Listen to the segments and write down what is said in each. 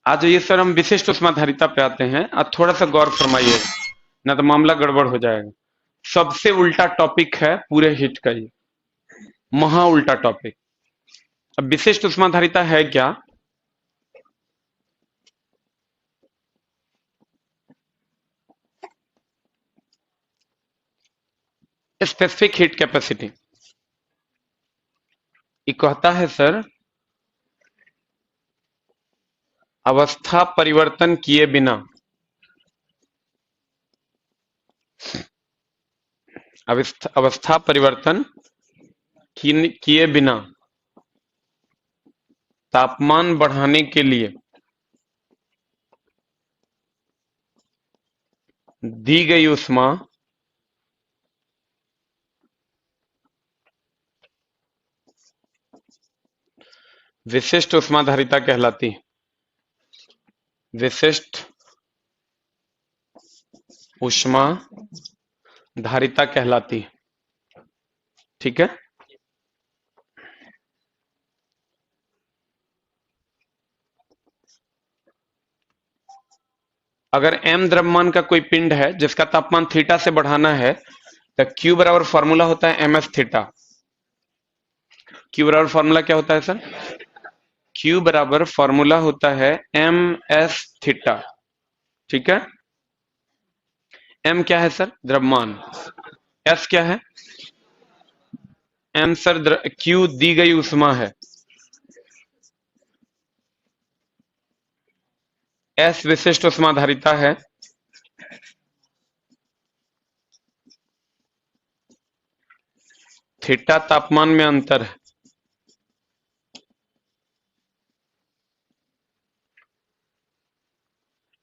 आज ये सर हम विशिष्ट ऊष्माधारिता पे आते हैं। आज थोड़ा सा गौर फरमाइए, ना तो मामला गड़बड़ हो जाएगा। सबसे उल्टा टॉपिक है पूरे हिट का, ये महा उल्टा टॉपिक। अब विशिष्ट ऊष्माधारिता है क्या? Specific heat capacity. ये कहता है सर, अवस्था परिवर्तन किए बिना, अवस्था परिवर्तन किए बिना तापमान बढ़ाने के लिए दी गई ऊष्मा विशिष्ट ऊष्माधारिता कहलाती है। विशिष्ट ऊष्मा धारिता कहलाती है। ठीक है। अगर m द्रव्यमान का कोई पिंड है जिसका तापमान थीटा से बढ़ाना है, तो Q बराबर फॉर्मूला होता है mf थीटा। Q बराबर फॉर्मूला क्या होता है सर? Q बराबर फॉर्मूला होता है ms थीटा। ठीक है। m क्या है सर? द्रव्यमान। s क्या है? m सर Q दी गई ऊष्मा है। s विशिष्ट ऊष्माधारिता है। थीटा तापमान में अंतर है।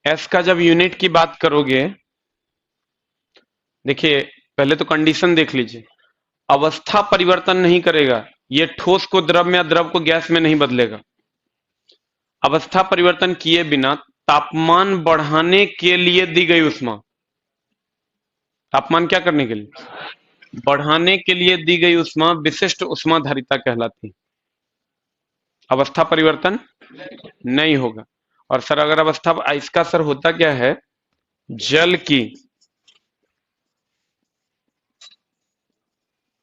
s का जब यूनिट की बात करोगे, देखिए पहले तो कंडीशन देख लीजिए। अवस्था परिवर्तन नहीं करेगा, ये ठोस को द्रव में या द्रव को गैस में नहीं बदलेगा। अवस्था परिवर्तन किए बिना तापमान बढ़ाने के लिए दी गई ऊष्मा, तापमान क्या करने के लिए? बढ़ाने के लिए दी गई ऊष्मा विशिष्ट ऊष्माधारिता कहलाती है। अवस्था परिवर्तन नहीं होगा। और सर अगर अवस्था, इसका सर होता क्या है, जल की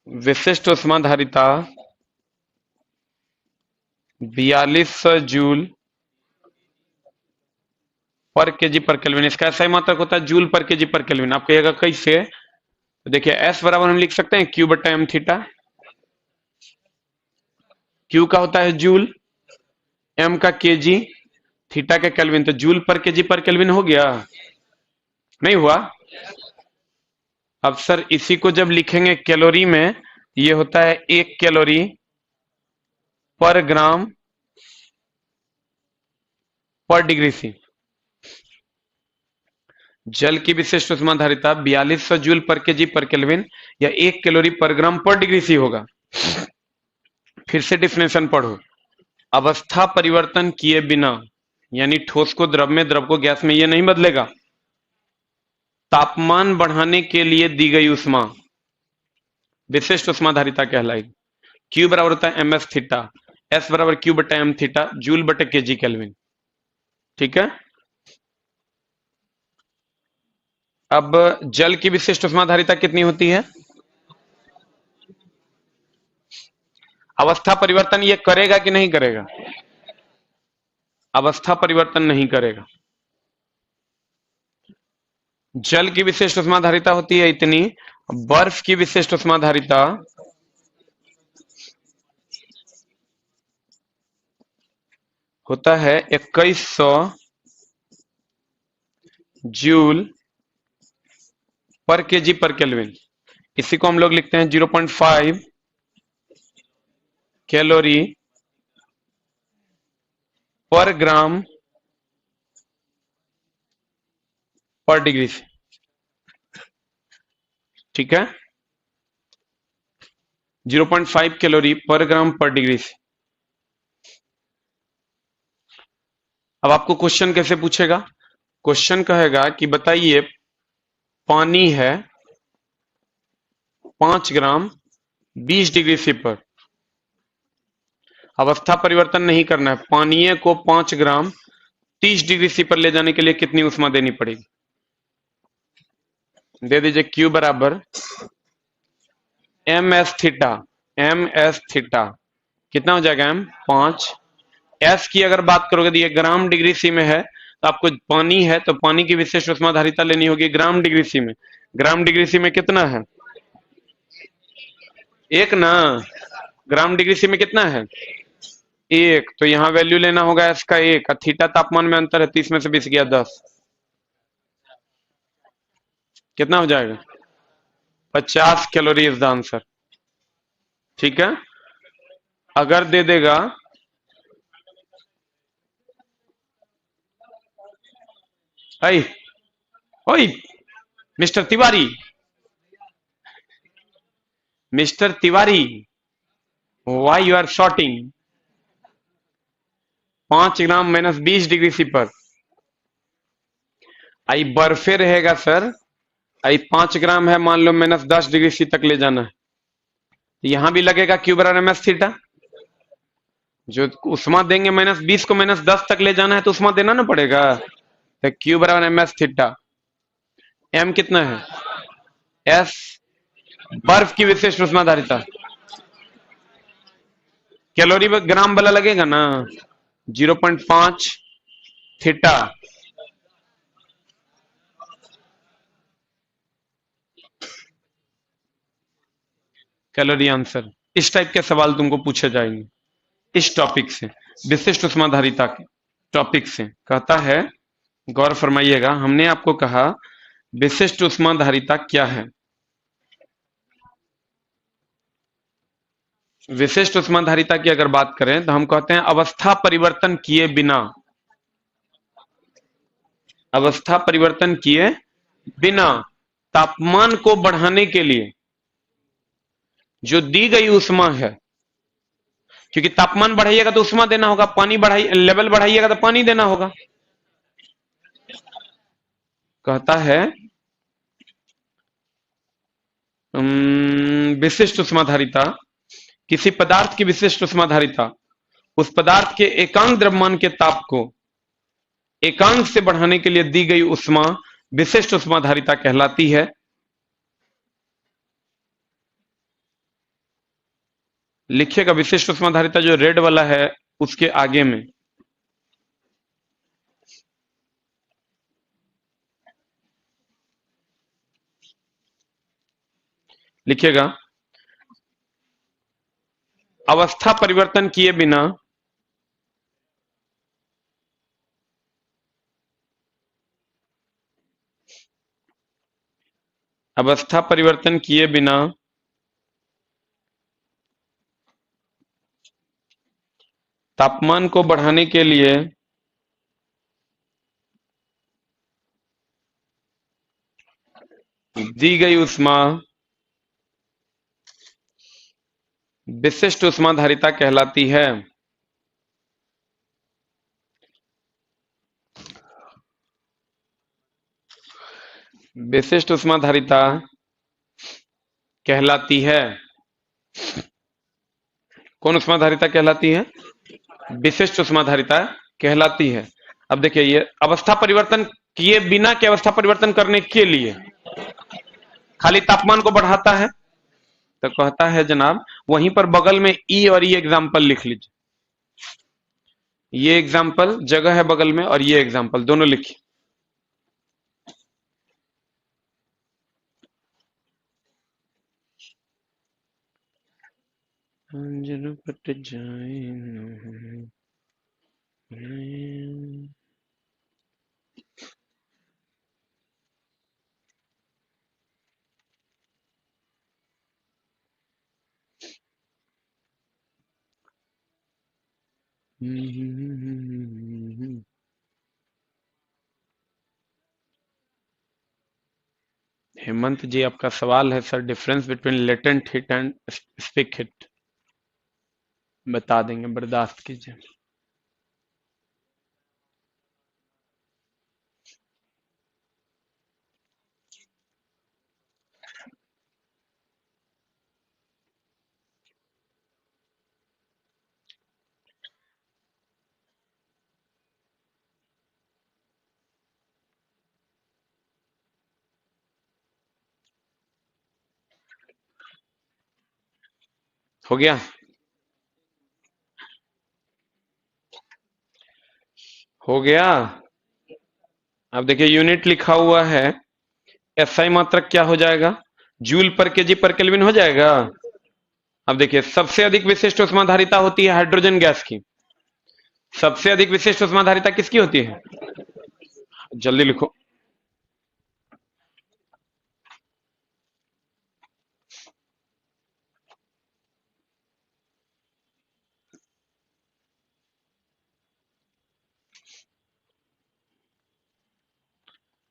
विशिष्ट ऊष्माधारिता 4200 जूल पर केजी पर केल्विन। इसका ऐसा ही मात्रक होता है, जूल पर केजी पर केल्विन। आप कहिएगा कैसे? तो देखिए S बराबर हम लिख सकते हैं Q बटा m थीटा। Q का होता है जूल, m का केजी, थीटा के केल्विन। तो जूल पर केजी पर केल्विन हो गया, नहीं हुआ? अब सर इसी को जब लिखेंगे कैलोरी में, ये होता है 1 कैलोरी पर ग्राम पर डिग्री सी। जल की विशिष्ट ऊष्माधारिता 4200 जूल पर केजी पर केल्विन या 1 कैलोरी पर ग्राम पर डिग्री सी होगा। फिर से डिफिनेशन पढ़ो। अवस्था परिवर्तन किए बिना, यानी ठोस को द्रव में, द्रव को गैस में, ये नहीं बदलेगा। तापमान बढ़ाने के लिए दी गई ऊष्मा विशिष्ट ऊष्माधारिता कहलाएगी। Q बराबर होता है ms थीटा, S बराबर Q बटा m थीटा, जूल बटे केजी केल्विन। ठीक है। अब जल की विशिष्ट ऊष्माधारिता कितनी होती है? अवस्था परिवर्तन ये करेगा कि नहीं करेगा? अवस्था परिवर्तन नहीं करेगा। जल की विशिष्ट ऊष्माधारिता होती है इतनी। बर्फ की विशिष्ट ऊष्माधारिता होता है 2100 जूल पर केजी पर केल्विन। इसी को हम लोग लिखते हैं 0.5 कैलोरी पर ग्राम पर डिग्री से। ठीक है। 0.5 कैलोरी पर ग्राम पर डिग्री से। अब आपको क्वेश्चन कैसे पूछेगा? क्वेश्चन कहेगा कि बताइए पानी है 5 ग्राम 20 डिग्री सी पर। अवस्था परिवर्तन नहीं करना है, पानी को 5 ग्राम 30 डिग्री सी पर ले जाने के लिए कितनी ऊष्मा देनी पड़ेगी? दे दीजिए Q बराबर m s theta. M s theta कितना हो जाएगा? एम 5। एस की अगर बात करोगे तो ये ग्राम डिग्री सी में है, तो आपको पानी है तो पानी की विशिष्ट ऊष्मा धारिता लेनी होगी ग्राम डिग्री सी में। ग्राम डिग्री सी में कितना है? एक ना। ग्राम डिग्री सी में कितना है? एक। तो यहाँ वैल्यू लेना होगा एस का एक। थीटा तापमान में अंतर है, 30 में से 20 गया 10। कितना हो जाएगा? 50 कैलोरी इज द आंसर। ठीक है। अगर दे देगा आई ओई mister Tiwari, mister Tiwari, why you are shouting? 5 gram -20 degree C पर आई बर्फे रहेगा सर। आई 5 ग्राम है, मान लो -10 डिग्री सी तक ले जाना है, तो यहां भी लगेगा क्यू बराबर एम एस थीटा। जो उष्मा देंगे -20 को -10 तक ले जाना है तो उष्मा देना ना पड़ेगा। तो क्यू बराबर एम एस थीटा। एम कितना है? एस बर्फ की विशिष्ट उष्मा धारिता। कैलोरी ग्राम वाला लगेगा ना। 0.5 थीटा। Calorie answer. इस टाइप के सवाल तुमको पूछे जाएंगे इस टॉपिक से, विशिष्ट उष्माधारिता के टॉपिक से। कहता है, गौर फरमाइएगा, हमने आपको कहा विशिष्ट उष्माधारिता क्या है। विशिष्ट उष्माधारिता की अगर बात करें तो हम कहते हैं अवस्था परिवर्तन किए बिना, अवस्था परिवर्तन किए बिना तापमान को बढ़ाने के लिए जो दी गई उष्मा है, क्योंकि तापमान बढ़ाइएगा तो उष्मा देना होगा, पानी बढ़ाई लेवल बढ़ाइएगा तो पानी देना होगा। कहता है विशिष्ट उष्माधारिता, किसी पदार्थ की विशिष्ट उष्माधारिता उस पदार्थ के एकांक द्रव्यमान के ताप को एकांक से बढ़ाने के लिए दी गई उष्मा विशिष्ट उष्माधारिता कहलाती है। लिखिएगा विशिष्ट उष्माधारिता जो रेड वाला है उसके आगे में लिखिएगा अवस्था परिवर्तन किए बिना अवस्था परिवर्तन किए बिना तापमान को बढ़ाने के लिए दी गई उष्मा विशिष्ट उष्माधारिता कहलाती है। विशिष्ट उष्माधारिता कहलाती है। कौन उष्माधारिता कहलाती है? विशिष्ट उष्माधारिता कहलाती है। अब देखिए, ये अवस्था परिवर्तन किए बिना के अवस्था परिवर्तन करने के लिए खाली तापमान को बढ़ाता है, तो कहता है जनाब वहीं पर बगल में ई और ये एग्जाम्पल लिख लीजिए। ये एग्जाम्पल जगह है बगल में और ये एग्जाम्पल दोनों लिखिए। अंजन पट जाए हेमंत जी, आपका सवाल है sir difference between latent heat and specific heat. बता देंगे, बर्दाश्त कीजिए। हो गया? हो गया। अब देखिए यूनिट लिखा हुआ है, एसआई मात्रक क्या हो जाएगा? जूल पर केजी पर केल्विन हो जाएगा। अब देखिए सबसे अधिक विशिष्ट ऊष्माधारिता होती है हाइड्रोजन गैस की। सबसे अधिक विशिष्ट ऊष्माधारिता किसकी होती है? जल्दी लिखो।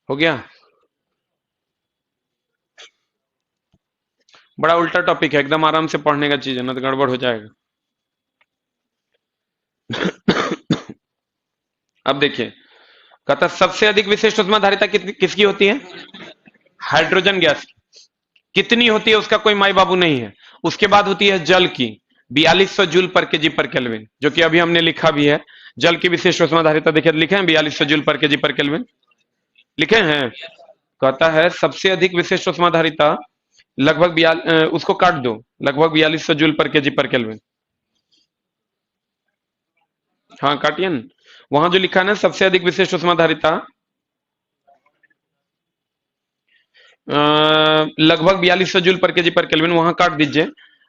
हो गया? बड़ा उल्टा टॉपिक है, एकदम आराम से पढ़ने का चीज है ना, तो गड़बड़ हो जाएगा। अब देखिए, कहता सबसे अधिक विशिष्ट ऊष्माधारिता किसकी होती है? हाइड्रोजन गैस की। कितनी होती है उसका कोई माई बाबू नहीं है। उसके बाद होती है जल की, 4200 जूल पर केजी पर केल्विन, जो कि अभी हमने लिखा भी है। जल की विशिष्ट ऊष्माधारिता देखिए लिखे हैं 4200 जूल पर केजी पर केल्विन, लिखे हैं। कहता है सबसे अधिक विशिष्ट ऊष्माधारिता लगभग उसको काट दो, लगभग 4200 जूल पर केजी पर केल्विन। हाँ काटिए ना। वहां जो लिखा है ना सबसे अधिक विशिष्ट ऊष्माधारिता लगभग 4200 जूल पर केजी पर केल्विन, वहां काट दीजिए।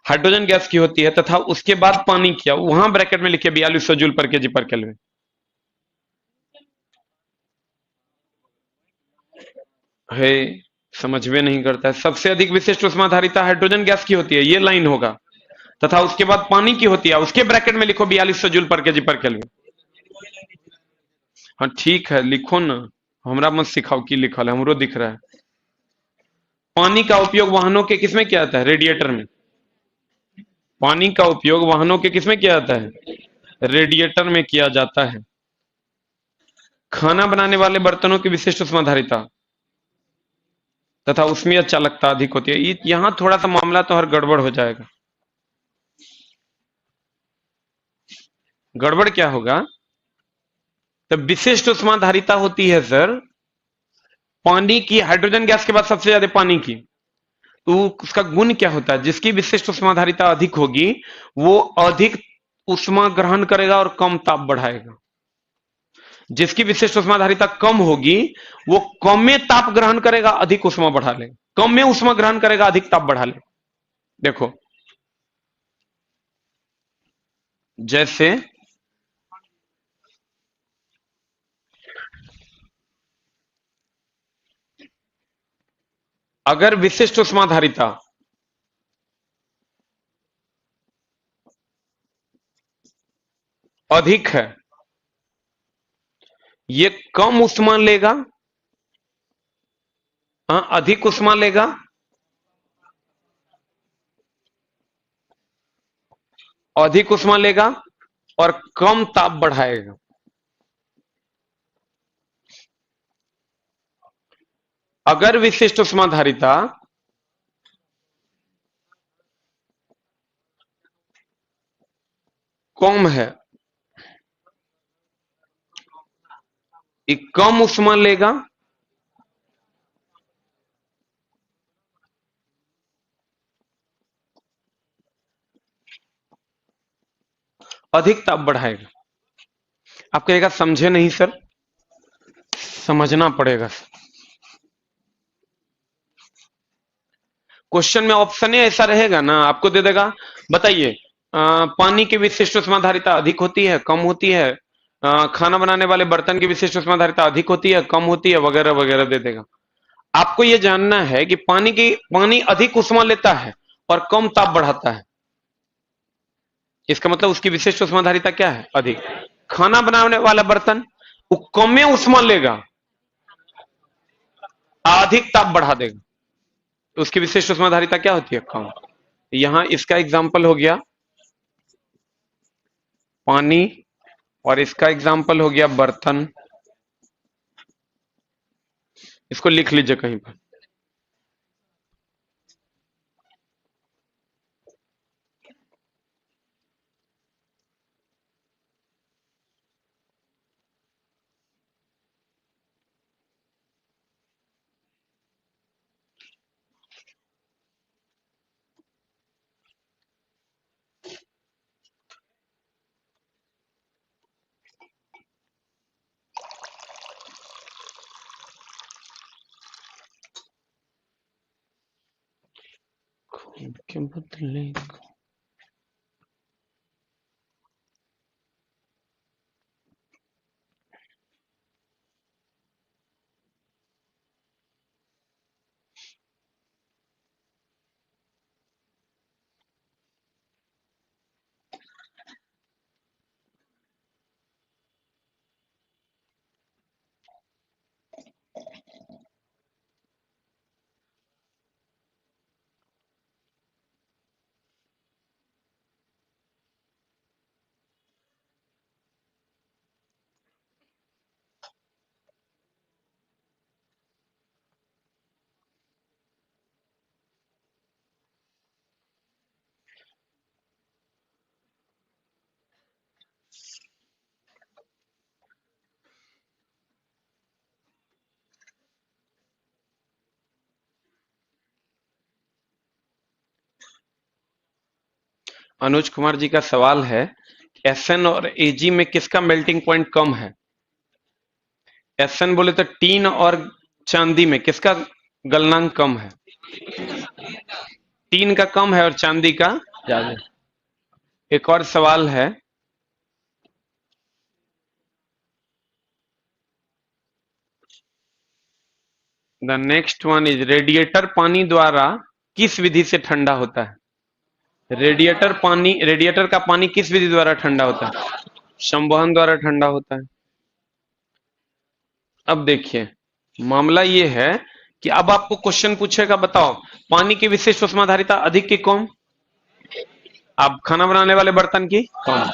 हाइड्रोजन गैस की होती है तथा उसके बाद पानी किया, वहां ब्रैकेट में लिखिए 4200 जूल पर केजी पर केल्विन। है, समझ में नहीं करता है। सबसे अधिक विशिष्ट ऊष्माधारिता हाइड्रोजन गैस की होती है, ये लाइन होगा, तथा उसके बाद पानी की होती है, उसके ब्रैकेट में लिखो 4200 जूल पर केजी पर केल्विन। हाँ ठीक है, लिखो ना, हमरा मत सिखाओ की लिखल है, हमरो दिख रहा है। पानी का उपयोग वाहनों के किसमें किया जाता है? रेडिएटर में। पानी का उपयोग वाहनों के किसमें किया जाता है? रेडिएटर में किया जाता है। खाना बनाने वाले बर्तनों की विशिष्ट ऊष्माधारिता तथा उसमें चालकता अधिक होती है। यहां थोड़ा सा मामला तो हर गड़बड़ हो जाएगा। गड़बड़ क्या होगा? तो विशिष्ट ऊष्माधारिता होती है सर पानी की, हाइड्रोजन गैस के बाद सबसे ज्यादा पानी की। तो उसका गुण क्या होता है? जिसकी विशिष्ट ऊष्माधारिता अधिक होगी वो अधिक ऊष्मा ग्रहण करेगा और कम ताप बढ़ाएगा। जिसकी विशिष्ट ऊष्माधारिता कम होगी वो कम में ताप ग्रहण करेगा, अधिक ऊष्मा बढ़ा ले। कम में ऊष्मा ग्रहण करेगा, अधिक ताप बढ़ा ले। देखो जैसे अगर विशिष्ट ऊष्माधारिता अधिक है, ये कम ऊष्मा लेगा। हाँ अधिक ऊष्मा लेगा, अधिक ऊष्मा लेगा और कम ताप बढ़ाएगा। अगर विशिष्ट ऊष्माधारिता कम है, ये कम ऊष्मा लेगा, अधिक ताप बढ़ाएगा। आप कहेगा समझे नहीं सर, समझना पड़ेगा। क्वेश्चन में ऑप्शन ही ऐसा रहेगा ना, आपको दे देगा बताइए पानी की विशिष्ट ऊष्माधारिता अधिक होती है, कम होती है, खाना बनाने वाले बर्तन की विशिष्ट ऊष्माधारिता अधिक होती है, कम होती है, वगैरह वगैरह दे देगा। आपको यह जानना है कि पानी अधिक ऊष्मा लेता है और कम ताप बढ़ाता है, इसका मतलब उसकी विशिष्ट ऊष्माधारिता क्या है? अधिक। खाना बनाने वाला बर्तन वो कम में ऊष्मा लेगा, अधिक ताप बढ़ा देगा, तो उसकी विशिष्ट ऊष्माधारिता क्या होती है? कम। यहां इसका एग्जाम्पल हो गया पानी, और इसका एग्जाम्पल हो गया बर्तन। इसको लिख लीजिए कहीं पर। क्या बदले अनुज कुमार जी का सवाल है, एसएन और एजी में किसका मेल्टिंग पॉइंट कम है? एसएन बोले तो टीन और चांदी में किसका गलनांक कम है? टीन का कम है और चांदी का ज्यादा। एक और सवाल है, the next one is, radiator पानी द्वारा किस विधि से ठंडा होता है? रेडिएटर का पानी किस विधि द्वारा ठंडा होता है? संवहन द्वारा ठंडा होता है। अब देखिए, मामला ये है कि अब आपको क्वेश्चन पूछेगा, बताओ पानी की विशिष्ट ऊष्माधारिता अधिक की कम? अब खाना बनाने वाले बर्तन की कम।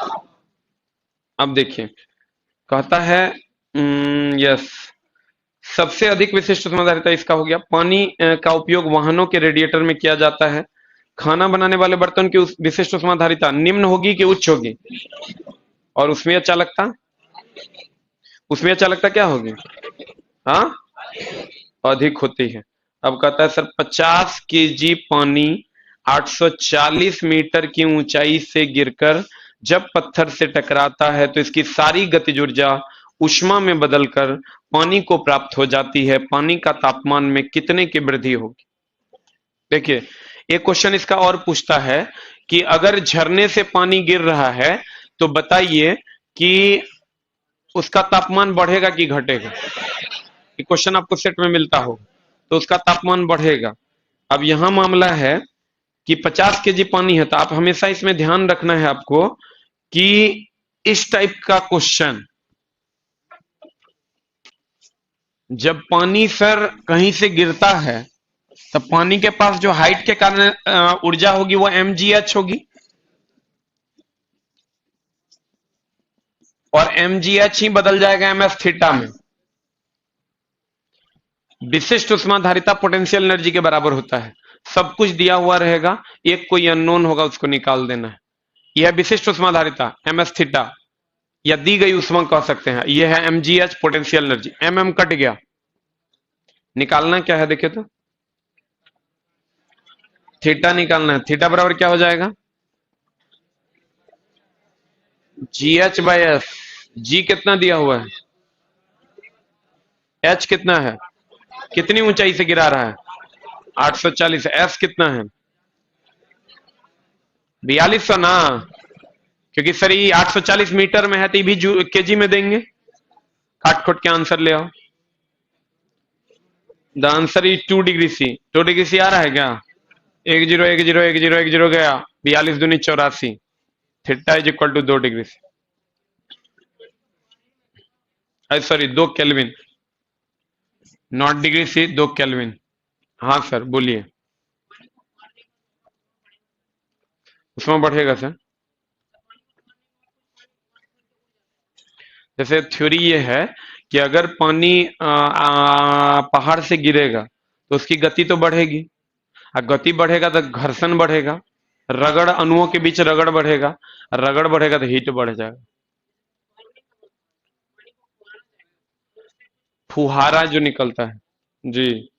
अब देखिए, कहता है यस, सबसे अधिक विशिष्ट ऊष्माधारिता इसका हो गया। पानी का उपयोग वाहनों के रेडिएटर में किया जाता है। खाना बनाने वाले बर्तन की विशिष्ट ऊष्माधारिता निम्न होगी कि उच्च होगी? और उसमें चालकता, क्या होगी? हाँ, अधिक होती है। अब कहता है सर 50 केजी पानी 840 मीटर की ऊंचाई से गिरकर जब पत्थर से टकराता है तो इसकी सारी गतिज ऊर्जा ऊष्मा में बदलकर पानी को प्राप्त हो जाती है। पानी का तापमान में कितने की वृद्धि होगी? देखिए, एक क्वेश्चन इसका और पूछता है कि अगर झरने से पानी गिर रहा है तो बताइए कि उसका तापमान बढ़ेगा कि घटेगा? ये क्वेश्चन आपको सेट में मिलता हो तो उसका तापमान बढ़ेगा। अब यहां मामला है कि 50 केजी पानी है, तो आप हमेशा इसमें ध्यान रखना है आपको कि इस टाइप का क्वेश्चन, जब पानी सर कहीं से गिरता है तो पानी के पास जो हाइट के कारण ऊर्जा होगी वो mgh होगी, और mgh ही बदल जाएगा ms थीटा में। विशिष्ट ऊष्माधारिता पोटेंशियल एनर्जी के बराबर होता है। सब कुछ दिया हुआ रहेगा, एक कोई अननोन होगा उसको निकाल देना है। यह विशिष्ट ऊष्माधारिता ms थीटा या दी गई ऊष्मा कह सकते हैं, यह है mgh potential energy. mm cut गया, निकालना क्या है देखिए तो, थीटा निकालना है। थीटा बराबर क्या हो जाएगा? gh bye s। g कितना दिया हुआ है, h कितना है, कितनी ऊंचाई से गिरा रहा है 840, s कितना है 4200 ना, क्योंकि सर ये 840 मीटर में है तो ये भी केजी में देंगे। काट खोट के आंसर ले आओ। The answer is 2 degree C. 2 degree C आ रहा है क्या? 10101010 गया, 42 दूनी 84, theta is equal to 2 degree C, sorry 2 kelvin, not degree C, 2 kelvin. हाँ सर बोलिए। उसमें बढ़ेगा सर, जैसे थ्योरी ये है कि अगर पानी पहाड़ से गिरेगा तो उसकी गति तो बढ़ेगी, और गति बढ़ेगा तो घर्षण बढ़ेगा, रगड़ अणुओं के बीच रगड़ बढ़ेगा, रगड़ बढ़ेगा तो हीट बढ़ जाएगा। फुहारा जो निकलता है जी,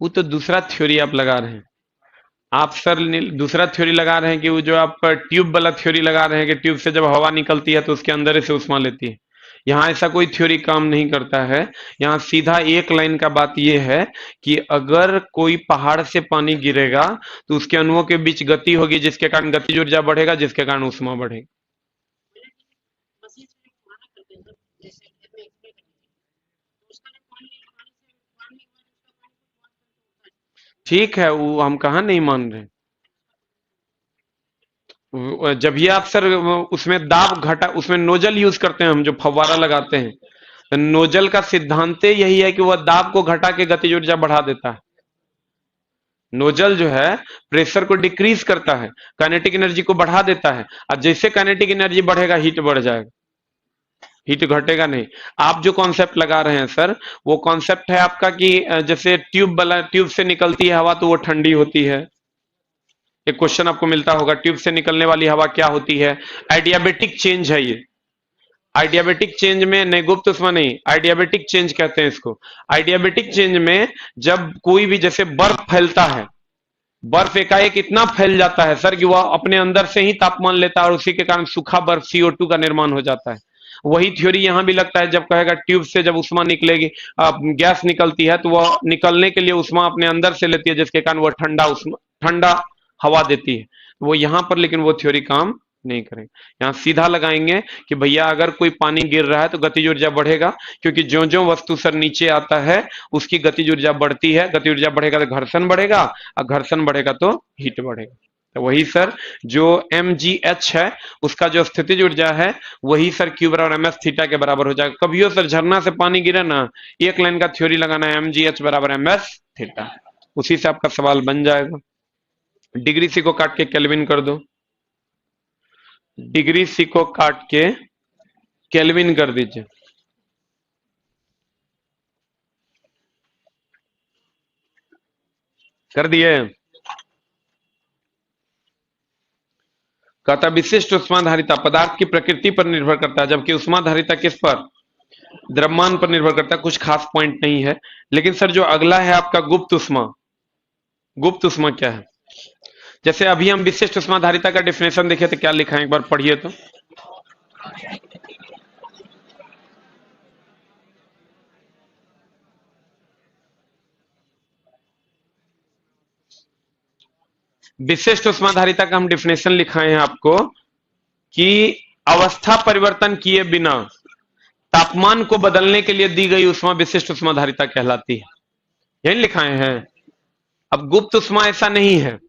वो तो दूसरा थ्योरी आप लगा रहे हैं। आप सर दूसरा थ्योरी लगा रहे हैं कि वो जो आप ट्यूब वाला थ्योरी लगा रहे हैं कि ट्यूब से जब हवा निकलती है तो उसके अंदर से उष्मा लेती है। यहाँ ऐसा कोई थ्योरी काम नहीं करता है। यहाँ सीधा एक लाइन का बात यह है कि अगर कोई पहाड़ से पानी गिरेगा तो उसके अणुओं के बीच गति होगी, जिसके कारण गतिज ऊर्जा बढ़ेगा, जिसके कारण ऊष्मा बढ़ेगी। ठीक है, वो हम कहाँ नहीं मान रहे। जब ये आप सर उसमें दाब घटा, उसमें नोजल यूज करते हैं हम, जो फव्वारा लगाते हैं, तो नोजल का सिद्धांत यही है कि वह दाब को घटा के गतिज ऊर्जा बढ़ा देता है। नोजल जो है प्रेशर को डिक्रीज करता है, काइनेटिक एनर्जी को बढ़ा देता है, और जैसे काइनेटिक एनर्जी बढ़ेगा हीट बढ़ जाएगा, हीट घटेगा नहीं। आप जो कॉन्सेप्ट लगा रहे हैं सर, वो कॉन्सेप्ट है आपका कि जैसे ट्यूब से निकलती है हवा तो वो ठंडी होती है। एक क्वेश्चन आपको मिलता होगा, ट्यूब से निकलने वाली हवा क्या होती है? आइडियाबेटिक चेंज है ये। आइडियाबेटिक चेंज में, नहीं गुप्त उष्मा नहीं, आइडियाबेटिक चेंज कहते हैं इसको। आइडियाबेटिक चेंज में जब कोई भी, जैसे बर्फ फैलता है, बर्फ एकाएक इतना फैल जाता है सर कि वह अपने अंदर से ही तापमान लेता है और उसी के कारण सूखा बर्फ CO2 का निर्माण हो जाता है। वही थ्योरी यहां भी लगता है, जब कहेगा ट्यूब से जब उष्मा निकलेगी, गैस निकलती है, तो वह निकलने के लिए उष्मा अपने अंदर से लेती है, जिसके कारण वह ठंडा हवा देती है। वो यहां पर लेकिन वो थ्योरी काम नहीं करेंगे। यहाँ सीधा लगाएंगे कि भैया अगर कोई पानी गिर रहा है तो गतिज ऊर्जा बढ़ेगा, क्योंकि जो जो वस्तु सर नीचे आता है उसकी गतिज ऊर्जा बढ़ती है। गतिज ऊर्जा बढ़ेगा तो घर्षण बढ़ेगा, और घर्षण बढ़ेगा तो हीट बढ़ेगा। तो वही सर जो mgh है उसका जो स्थितिज ऊर्जा है वही सर Q बराबर ms थीटा के बराबर हो जाएगा। कभी सर झरना से पानी गिरे ना, एक लाइन का थ्योरी लगाना है, mgh बराबर ms थीटा, उसी से आपका सवाल बन जाएगा। डिग्री सी को काट के केल्विन कर दो, डिग्री सी को काट के केल्विन कर दीजिए। कर दिए। कहता विशिष्ट उष्माधारिता पदार्थ की प्रकृति पर निर्भर करता है, जबकि उष्माधारिता किस पर? द्रव्यमान पर निर्भर करता है। कुछ खास पॉइंट नहीं है। लेकिन सर जो अगला है आपका गुप्त उष्मा, गुप्त उष्मा क्या है? जैसे अभी हम विशिष्ट उष्माधारिता का डेफिनेशन देखे तो क्या लिखा है, एक बार पढ़िए तो। विशिष्ट उष्माधारिता का हम डेफिनेशन लिखाए हैं आपको कि अवस्था परिवर्तन किए बिना तापमान को बदलने के लिए दी गई उष्मा विशिष्ट उष्माधारिता कहलाती है। यही लिखाए हैं। अब गुप्त उष्मा ऐसा नहीं है।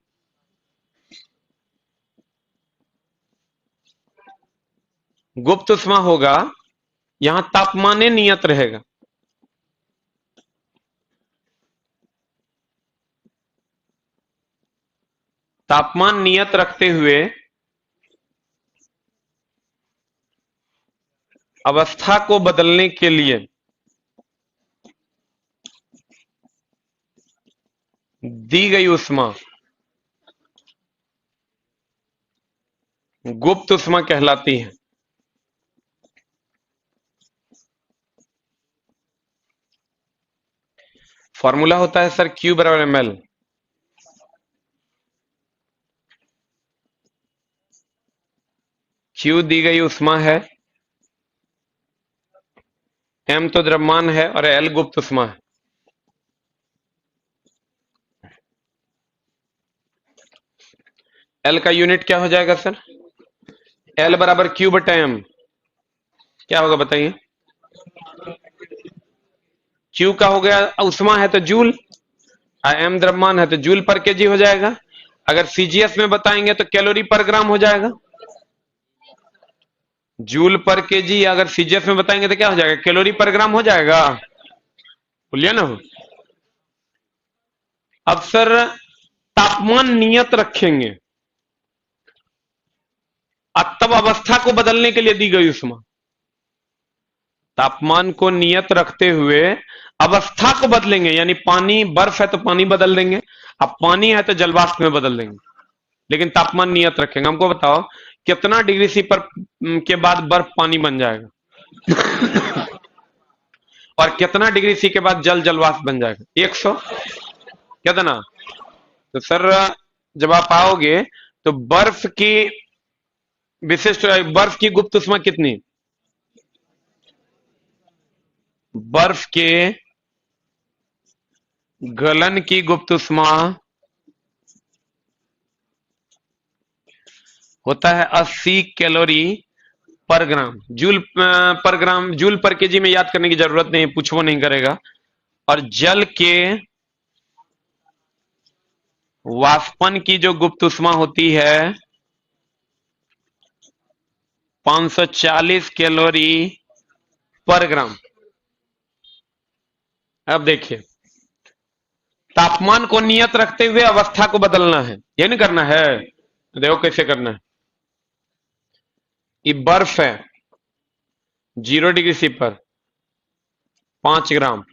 गुप्त उष्मा होगा, यहां तापमान नियत रहेगा। तापमान नियत रखते हुए अवस्था को बदलने के लिए दी गई उष्मा गुप्त उष्मा कहलाती है। फॉर्मूला होता है सर Q बराबर ml। Q दी गई उष्मा है, M तो द्रव्यमान है और L गुप्त उष्मा है। L का यूनिट क्या हो जाएगा सर? L बराबर Q बटा M। क्या होगा बताइए? Q का हो गया उष्मा है तो जूल, M द्रव्यमान है तो जूल पर केजी हो जाएगा। अगर CGS में बताएंगे तो कैलोरी पर ग्राम हो जाएगा। जूल पर केजी अगर CGS में बताएंगे तो क्या हो जाएगा? कैलोरी पर ग्राम हो जाएगा। बोलिए ना। अब सर तापमान नियत रखेंगे और तब अवस्था को बदलने के लिए दी गई उष्मा। तापमान को नियत रखते हुए अवस्था को बदलेंगे, यानी पानी, बर्फ है तो पानी बदल देंगे, अब पानी है तो जलवाष्प में बदल देंगे, लेकिन तापमान नियत रखेंगे। हमको बताओ कितना डिग्री सी पर के बाद बर्फ पानी बन जाएगा और कितना डिग्री सी के बाद जल जलवाष्प बन जाएगा? 100। कितना? तो सर जब आप आओगे तो बर्फ की विशिष्ट, बर्फ की गुप्त उष्मा कितनी? बर्फ के गलन की गुप्त उष्मा होता है 80 कैलोरी पर ग्राम। जूल पर ग्राम, जूल पर केजी में याद करने की जरूरत नहीं, पूछो नहीं करेगा। और जल के वाष्पन की जो गुप्त उष्मा होती है 540 कैलोरी पर ग्राम। अब देखिए, तापमान को नियत रखते हुए अवस्था को बदलना है, ये नहीं करना है। देखो कैसे करना है। ये बर्फ है 0 डिग्री सी पर 5 ग्राम,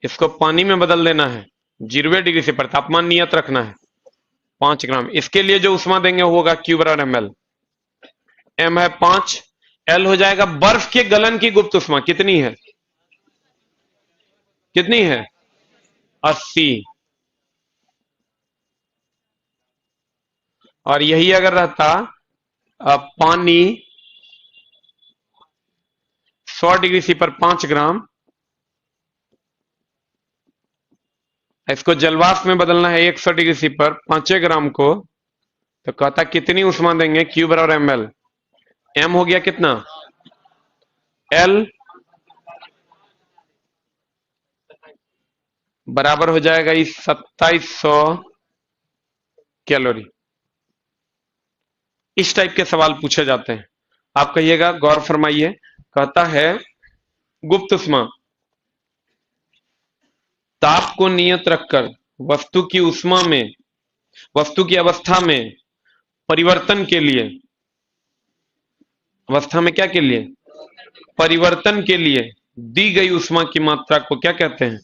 इसको पानी में बदल देना है 0 डिग्री सी पर, तापमान नियत रखना है 5 ग्राम। इसके लिए जो उष्मा देंगे वो होगा क्यू बराबर एम एल। एम है 5, एल हो जाएगा बर्फ के गलन की गुप्त उष्मा। कितनी है, कितनी है 80। और यही अगर रहता पानी 100 डिग्री सी पर 5 ग्राम, इसको जलवाष्प में बदलना है 100 डिग्री सी पर 5 ग्राम को, तो कहता कितनी उष्मा देंगे क्यू बराबर एम एल। एम हो गया कितना, एल बराबर हो जाएगा इस 2700 कैलोरी। इस टाइप के सवाल पूछे जाते हैं। आप कहिएगा, गौर फरमाइए। कहता है गुप्त उष्मा ताप को नियत रखकर वस्तु की उष्मा में, वस्तु की अवस्था में परिवर्तन के लिए, अवस्था में क्या के लिए, परिवर्तन के लिए दी गई उष्मा की मात्रा को क्या कहते हैं,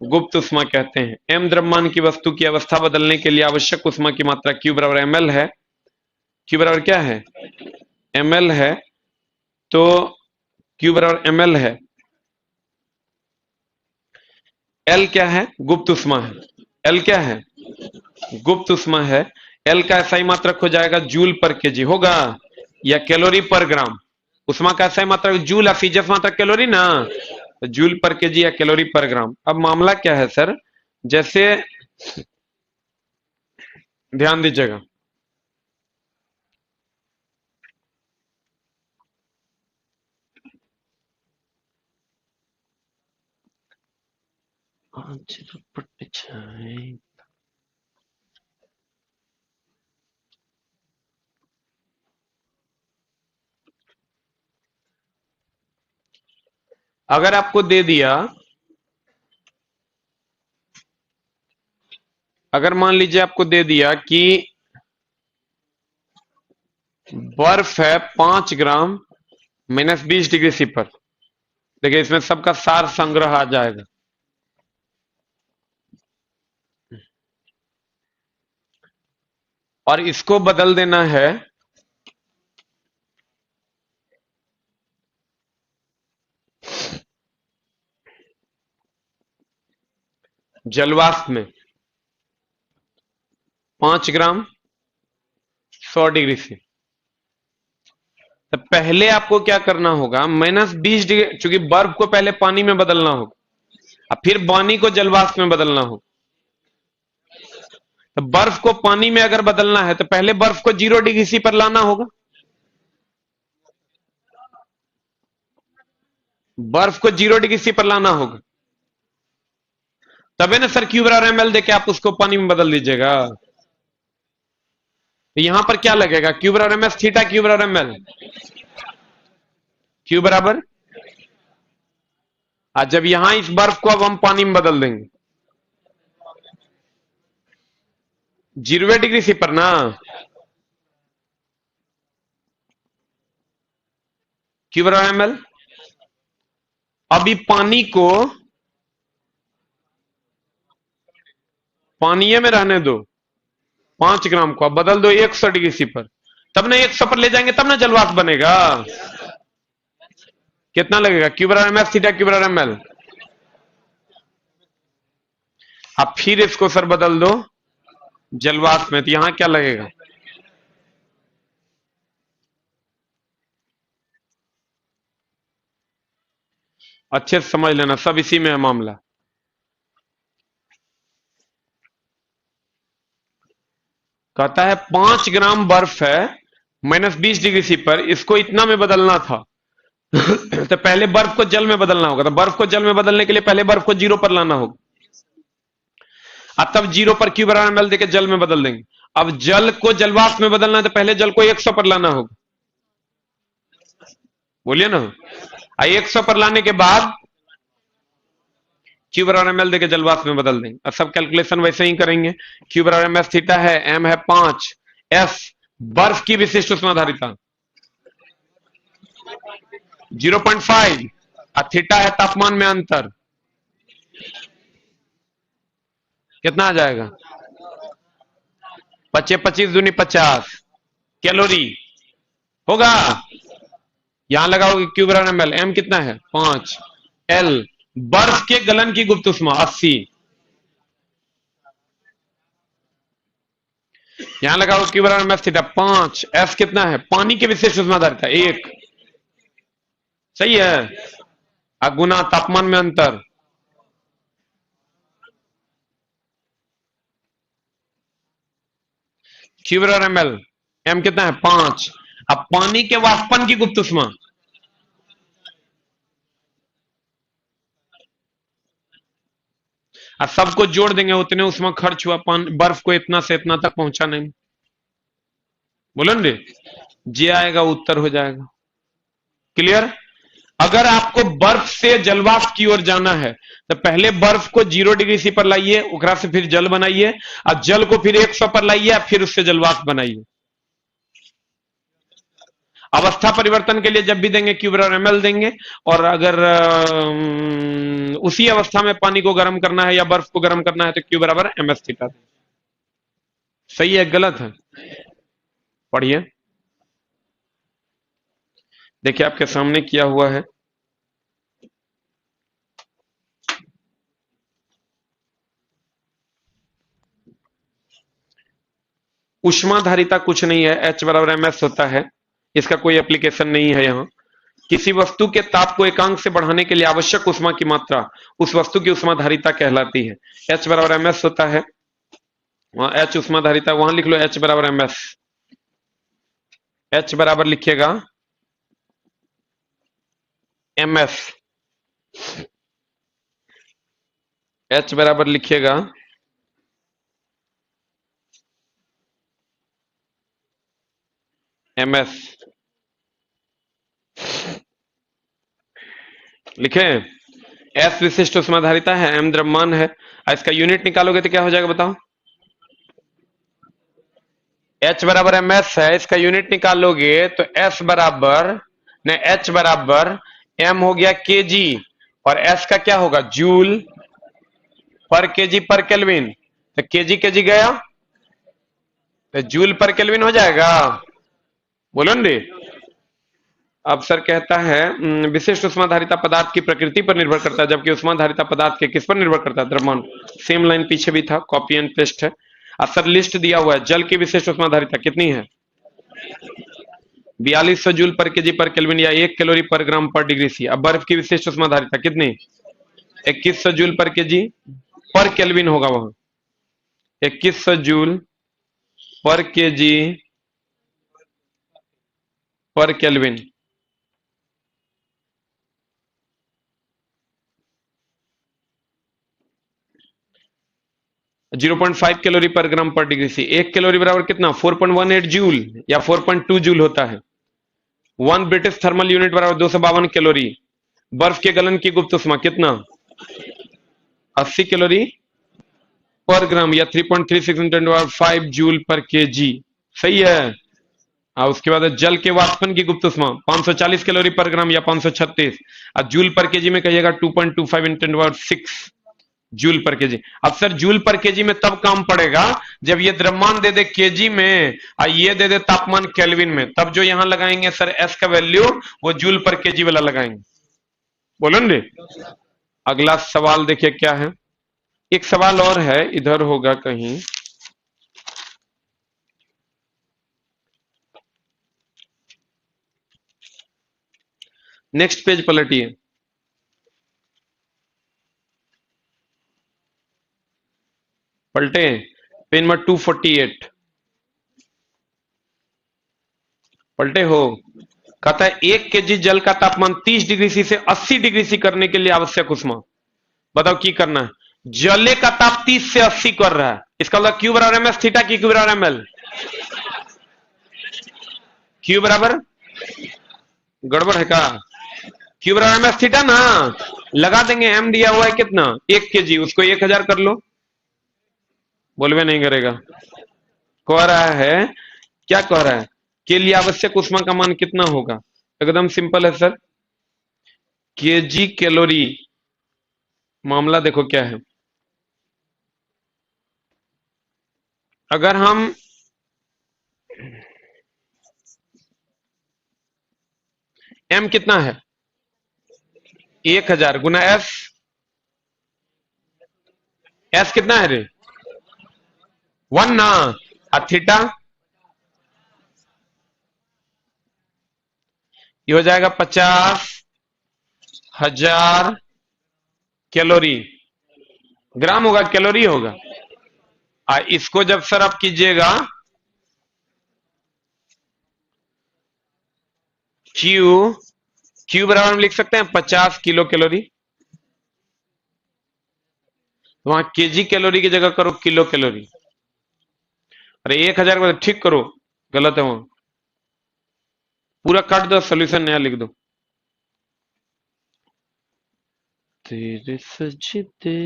गुप्त उष्मा कहते हैं। एम द्रव्यमान की वस्तु की अवस्था बदलने के लिए आवश्यक उष्मा की मात्रा क्यू बराबर एम एल है। क्यू बराबर क्या है, एम एल है, तो क्यू बराबर एम एल है। एल क्या है, गुप्त उष्मा है। एल क्या है, गुप्त उष्मा है। एल का ऐसा ही मात्रक हो जाएगा जूल पर केजी होगा, या कैलोरी पर ग्राम। उष्मा का ऐसा ही मात्रक जूल, सीजस मात्रक कैलोरी ना, तो जूल पर केजी या कैलोरी पर ग्राम। अब मामला क्या है सर, जैसे ध्यान दीजिएगा, अगर आपको दे दिया, अगर मान लीजिए आपको दे दिया कि बर्फ है 5 ग्राम -20 डिग्री सी पर, देखिए इसमें सबका सार संग्रह आ जाएगा। और इसको बदल देना है जलवाष्प में 5 ग्राम 100 डिग्री से। तो पहले आपको क्या करना होगा, -20 डिग्री, चूंकि बर्फ को पहले पानी में बदलना होगा और फिर पानी को जलवाष्प में बदलना होगा। तो बर्फ को पानी में अगर बदलना है तो पहले बर्फ को 0 डिग्री सी पर लाना होगा। बर्फ को 0 डिग्री सी पर लाना होगा, तबे ना सर क्यू बराबर एम एल देके आप उसको पानी में बदल दीजिएगा। तो यहां पर क्या लगेगा, क्यू बराबर एम एस थीटा, क्यू बराबर एम एल, क्यू बराबर। आज जब यहां इस बर्फ को अब हम पानी में बदल देंगे 0 डिग्री सी पर ना, क्यू बराबर एम एल। अभी पानी को पानी में रहने दो, 5 ग्राम को अब बदल दो 100 डिग्री सी पर, तब ना 100 पर ले जाएंगे तब ना जलवाष्प बनेगा। कितना लगेगा, क्यू बराबर एम एफ थीटा क्यू बराबर एम एल। अब फिर इसको सर बदल दो जलवाष्प में, तो यहां क्या लगेगा, अच्छे से समझ लेना, सब इसी में है मामला। कहता है 5 ग्राम बर्फ है -20 डिग्री सी पर, इसको इतना में बदलना था। तो पहले बर्फ को जल में बदलना होगा, तो बर्फ को जल में बदलने के लिए पहले बर्फ को 0 पर लाना होगा, अब तब 0 पर Q बराबर ml देके जल में बदल देंगे। अब जल को जलवाष्प में बदलना है तो पहले जल को 100 पर लाना होगा, बोलिए ना। 100 पर लाने के बाद Q बराबर ml देके जलवाष्प में बदल देंगे। अब सब कैलकुलेशन वैसे ही करेंगे। Q बराबर ms थीटा है, m है 5, s बर्फ की विशिष्ट उष्माधारिता 0.5 और थीटा है तापमान में अंतर, कितना आ जाएगा? 25 25 दूनी 50 कैलोरी होगा। यहां लगाओगे Q बराबर ml, m कितना है 5, l बर्फ के गलन की गुप्त उष्मा 80, यहां लगाओ Q बराबर mf थीटा 5, f कितना है पानी के विशिष्ट उष्माधारिता 1, सही है। गुना तापमान में अंतर, Q बराबर ml, m कितना है 5। अब पानी के वाष्पन की गुप्त उष्मा, अब सबको जोड़ देंगे, उतने उष्मा खर्च हुआ बर्फ को इतना से इतना तक पहुंचा नहीं, बोलेंगे जे आएगा उत्तर हो जाएगा। क्लियर? अगर आपको बर्फ से जलवाष्प की ओर जाना है तो पहले बर्फ को 0 डिग्री सी पर लाइए, उकरा से फिर जल बनाइए, और जल को फिर 100 पर लाइए, फिर उससे जलवाष्प बनाइए। अवस्था परिवर्तन के लिए जब भी देंगे Q बराबर ml देंगे, और अगर उसी अवस्था में पानी को गर्म करना है या बर्फ को गर्म करना है तो Q बराबर ms थीटा। सही है गलत है? पढ़िए, देखिए आपके सामने किया हुआ है। उष्माधारिता कुछ नहीं है, H बराबर ms होता है, इसका कोई एप्लीकेशन नहीं है यहाँ। किसी वस्तु के ताप को एकांक से बढ़ाने के लिए आवश्यक उष्मा की मात्रा उस वस्तु की उष्माधारिता कहलाती है। H बराबर ms होता है, वहां H उष्माधारिता, वहां लिख लो H बराबर ms। H बराबर लिखिएगा ms, H बराबर लिखिएगा ms, लिखे। S विशिष्ट उष्माधारिता है, m द्रव्यमान है, इसका यूनिट निकालोगे तो क्या हो जाएगा बताओ? H बराबर ms है, इसका यूनिट निकालोगे तो S बराबर ने H बराबर m हो गया kg, और S का क्या होगा जूल पर केजी पर केल्विन, तो केजी केजी गया तो जूल पर केल्विन हो जाएगा, बोलो ना। अब सर कहता है विशिष्ट उष्माधारिता पदार्थ की प्रकृति पर निर्भर करता है, जबकि उष्माधारिता पदार्थ के किस पर निर्भर करता है? द्रव्यमान। सेम लाइन पीछे भी था, कॉपी एंड पेस्ट है। अब सर लिस्ट दिया हुआ है, जल की विशिष्ट उष्माधारिता कितनी है? 4200 जूल पर केजी पर केल्विन, या 1 कैलोरी पर ग्राम पर डिग्री सी। अब बर्फ की विशिष्ट उष्माधारिता कितनी? 2100 जूल पर केजी पर केल्विन होगा वहां, 2100 जूल पर केजी पर केल्विन। 0.5 कैलोरी पर ग्राम पर डिग्री सी। 1 कैलोरी बराबर कितना? 4.18 जूल या 4.2 जूल होता है। 1 ब्रिटिश थर्मल यूनिट बराबर 252 कैलोरी। बर्फ के गलन की गुप्त उष्मा कितना? 80 कैलोरी पर ग्राम, या 3.36 × 5 जूल पर केजी, सही है। उसके बाद जल के वाष्पन की गुप्त उष्मा 540 कैलोरी पर ग्राम या 536, और जूल पर केजी में कहिएगा 2.25 × 6 जूल पर केजी। अब सर जूल पर केजी में तब काम पड़ेगा जब ये द्रव्यमान दे दे केजी में और ये दे दे तापमान केल्विन में, तब जो यहां लगाएंगे सर एस का वैल्यू वो जूल पर केजी वाला लगाएंगे, बोलो ना। अगला सवाल देखिए क्या है, एक सवाल और है, इधर होगा कहीं, नेक्स्ट पेज पलटिए। पलटे, पेन नंबर 248 पलटे हो। कहता है 1 केजी जल का तापमान 30 डिग्री सी से 80 डिग्री सी करने के लिए आवश्यक उष्मा। बताओ की करना है। जले का ताप 30 से 80 कर रहा है, इसका मतलब क्यू बराबर एम एस थीटा की क्यू बराबर एम एल, क्यू बराबर, गड़बड़ है का, क्यू बराबर एम एस थीटा ना, लगा देंगे। एम दिया हुआ है कितना 1 केजी, उसको 1000 कर लो। बोलवे नहीं करेगा। कह रहा है, क्या कह रहा है, के लिए आवश्यक उष्मा का मान कितना होगा। एकदम सिंपल है सर, केजी कैलोरी। मामला देखो क्या है, अगर हम एम कितना है 1000 गुना एस, एस कितना है रे 1 ना, और थीटा ये हो जाएगा 50,000 कैलोरी। ग्राम होगा कैलोरी होगा। इसको जब सर आप कीजिएगा क्यू, क्यू बराबर हम लिख सकते हैं 50 किलो कैलोरी। वहां केजी कैलोरी की जगह करो किलो कैलोरी। अरे 1000 को ठीक करो, गलत है वहां, पूरा काट दो, सोल्यूशन नया लिख दो। तेरे सजदे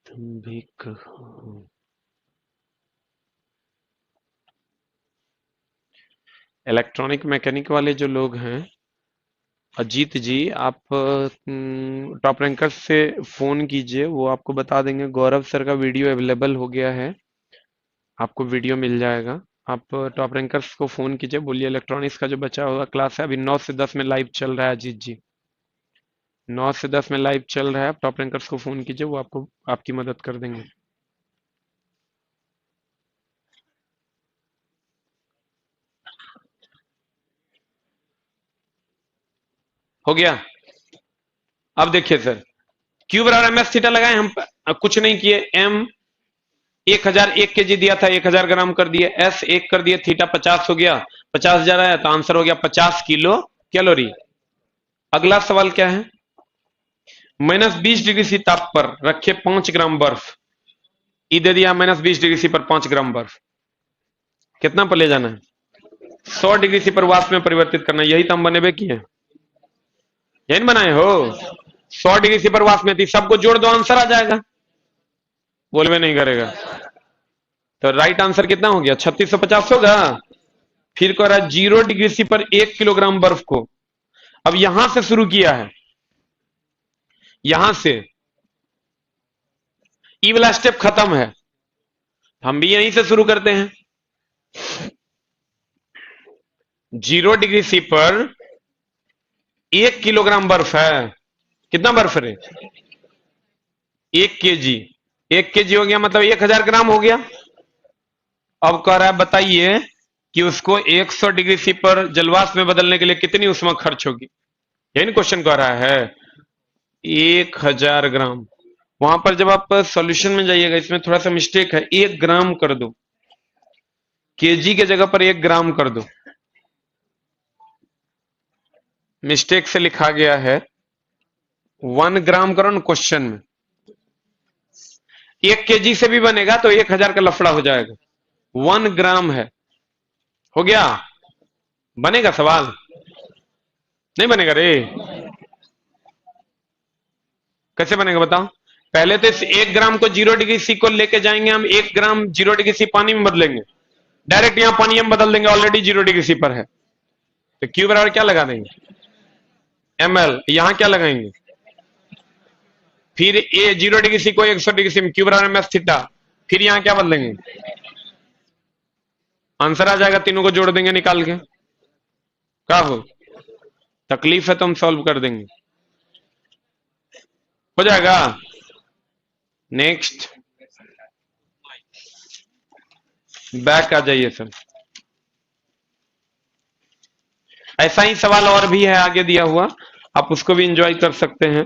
तुम भी कहो। इलेक्ट्रॉनिक मैकेनिक वाले जो लोग हैं, अजीत जी, आप टॉप रैंकर्स से फोन कीजिए, वो आपको बता देंगे। गौरव सर का वीडियो अवेलेबल हो गया है, आपको वीडियो मिल जाएगा। आप टॉप रैंकर्स को फोन कीजिए, बोलिए इलेक्ट्रॉनिक्स का जो बचा हुआ क्लास है अभी 9 से 10 में लाइव चल रहा है। अजीत जी 9 से 10 में लाइव चल रहा है, आप टॉप रैंकर्स को फोन कीजिए, वो आपको आपकी मदद कर देंगे। हो गया। अब देखिए सर, क्यू बराबर एम एस थीटा लगाए हम, कुछ नहीं किए। एम 1000 1 केजी दिया था, 1000 ग्राम कर दिए, एस 1 कर दिए, थीटा 50 हो गया, 50,000 आया तो आंसर हो गया 50 किलो कैलोरी। अगला सवाल क्या है, -20 डिग्री सी ताप पर रखे 5 ग्राम बर्फ। ई दे दिया -20 डिग्री सी पर 5 ग्राम बर्फ, कितना पर ले जाना है 100 डिग्री सी पर वाष्प में परिवर्तित करना है। यही तो हम बनेबे किए, यही बनाए हो। 100 डिग्री सी पर वाष्प में थी, सबको जोड़ दो आंसर आ जाएगा। बोलवे नहीं करेगा। तो राइट आंसर कितना हो गया 3650 होगा। फिर कह रहा है 0 डिग्री सी पर 1 किलोग्राम बर्फ को, अब यहां से शुरू किया है, यहां से ई वाला स्टेप खत्म है, हम भी यहीं से शुरू करते हैं। 0 डिग्री सी पर 1 किलोग्राम बर्फ है, कितना बर्फ है 1 केजी, 1 केजी हो गया मतलब 1000 ग्राम हो गया। अब कह रहा है बताइए कि उसको 100 डिग्री सी पर जलवाष्प में बदलने के लिए कितनी ऊष्मा खर्च होगी। यही क्वेश्चन कह रहा है 1000 ग्राम। वहां पर जब आप सॉल्यूशन में जाइएगा, इसमें थोड़ा सा मिस्टेक है, 1 ग्राम कर दो, केजी के जगह पर 1 ग्राम कर दो, मिस्टेक से लिखा गया है 1 ग्राम करो ना क्वेश्चन में। 1 केजी से भी बनेगा तो 1000 का लफड़ा हो जाएगा, 1 ग्राम है। हो गया, बनेगा सवाल नहीं बनेगा रे, कैसे बनेगा बताओ। पहले तो इस 1 ग्राम को 0 डिग्री सी को लेके जाएंगे हम, 1 ग्राम 0 डिग्री सी पानी में बदलेंगे, डायरेक्ट यहां पानी में बदल देंगे, ऑलरेडी 0 डिग्री सी पर है। तो क्यू बराबर क्या लगा देंगे एम एल, यहां क्या लगाएंगे, फिर ए 0 डिग्री सी को 100 डिग्री सी में, क्यू बराबर एम एस थीटा, फिर यहां क्या बदलेंगे, आंसर आ जाएगा, तीनों को जोड़ देंगे निकाल के। क्या हो तकलीफ है तो हम सॉल्व कर देंगे। हो जाएगा। नेक्स्ट, बैक आ जाइए सर। ऐसा ही सवाल और भी है आगे दिया हुआ, आप उसको भी एंजॉय कर सकते हैं।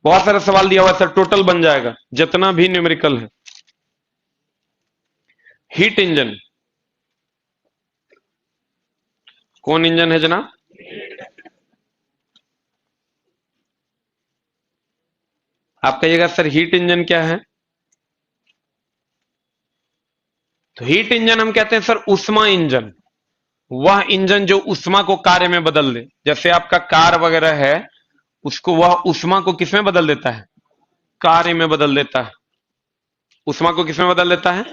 बहुत सारा सवाल दिया हुआ है सर, टोटल बन जाएगा जितना भी न्यूमेरिकल है। हीट इंजन, कौन इंजन है जनाब? आप कहिएगा सर हीट इंजन क्या है? तो हीट इंजन हम कहते हैं सर उष्मा इंजन, वह इंजन जो उष्मा को कार्य में बदल दे। जैसे आपका कार वगैरह है, उसको वह उष्मा को किसमें बदल देता है? कार्य में बदल देता है। उष्मा को किसमें बदल देता है?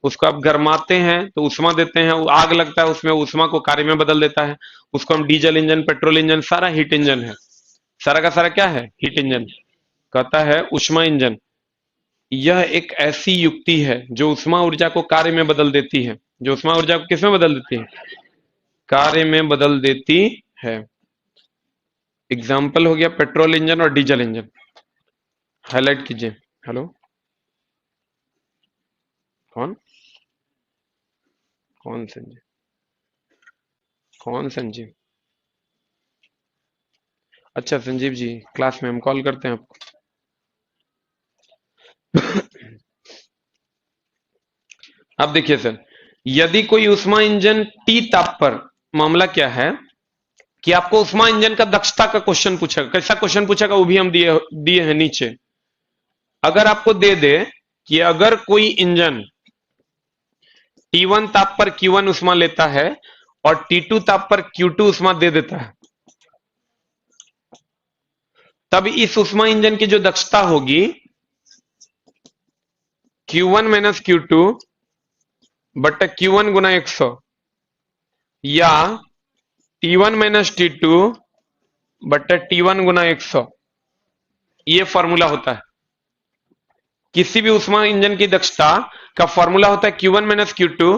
उसको आप गरमाते हैं तो उष्मा देते हैं, वो आग लगता है उसमें, उष्मा को कार्य में बदल देता है। उसको हम डीजल इंजन, पेट्रोल इंजन, सारा हीट इंजन है। सारा का सारा क्या है? Heat engine. कहता है उष्मा इंजन, यह एक ऐसी युक्ति है जो उष्मा ऊर्जा को कार्य में बदल देती है। जो उष्मा ऊर्जा को किसमें बदल देती है? कार्य में बदल देती है। एग्जाम्पल हो गया पेट्रोल इंजन और डीजल इंजन। हाईलाइट कीजिए। हेलो, कौन कौन संजीव? कौन संजीव? अच्छा संजीव जी, क्लास में हम कॉल करते हैं आपको। अब देखिए सर, यदि कोई उष्मा इंजन टी ताप पर, मामला क्या है कि आपको उष्मा इंजन का दक्षता का क्वेश्चन पूछेगा। कैसा क्वेश्चन पूछेगा वो भी हम दिए दिए हैं नीचे। अगर आपको दे दे कि अगर कोई इंजन T1 ताप पर Q1 उष्मा लेता है और T2 ताप पर Q2 उष्मा दे देता है, तब इस उष्मा इंजन की जो दक्षता होगी Q1 माइनस Q2 बटा Q1 गुना 100, या T1 माइनस T2 बटा T1 गुना 100, ये फॉर्मूला होता है। किसी भी उष्मा इंजन की दक्षता का फॉर्मूला होता है Q1 माइनस Q2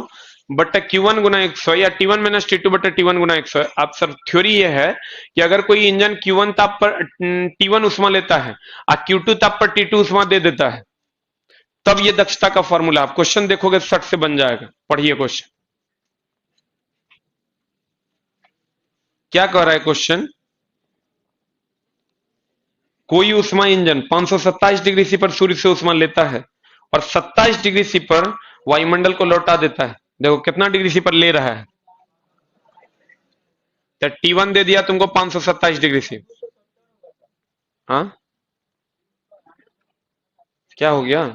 बटा Q1 गुना 100, या T1 माइनस T2 बटा T1 गुना 100। आप सर थ्योरी ये है कि अगर कोई इंजन Q1 ताप पर T1 उष्मा लेता है और Q2 ताप पर T2 उष्मा दे देता है, तब ये दक्षता का फॉर्मूला, आप क्वेश्चन देखोगे सट से बन जाएगा। पढ़िए क्वेश्चन क्या कह रहा है। क्वेश्चन, कोई उष्मा इंजन 527 डिग्री सी पर सूर्य से उष्मा लेता है और 27 डिग्री सी पर वायुमंडल को लौटा देता है। देखो कितना डिग्री सी पर ले रहा है। तो T1 दे दिया तुमको 527 डिग्री सी। हाँ, क्या हो गया?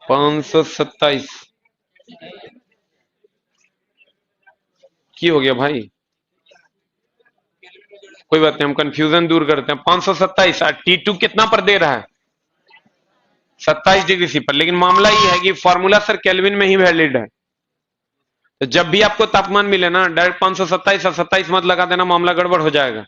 527 की हो गया भाई? कोई बात नहीं, हम कंफ्यूजन दूर करते हैं। 527 T2 कितना पर दे रहा है? 27 डिग्री सी पर। लेकिन मामला ये है कि फॉर्मूला सर केल्विन में ही वैलिड है। तो जब भी आपको तापमान मिले ना, डायरेक्ट 527 और 27 मत लगा देना, मामला गड़बड़ हो जाएगा।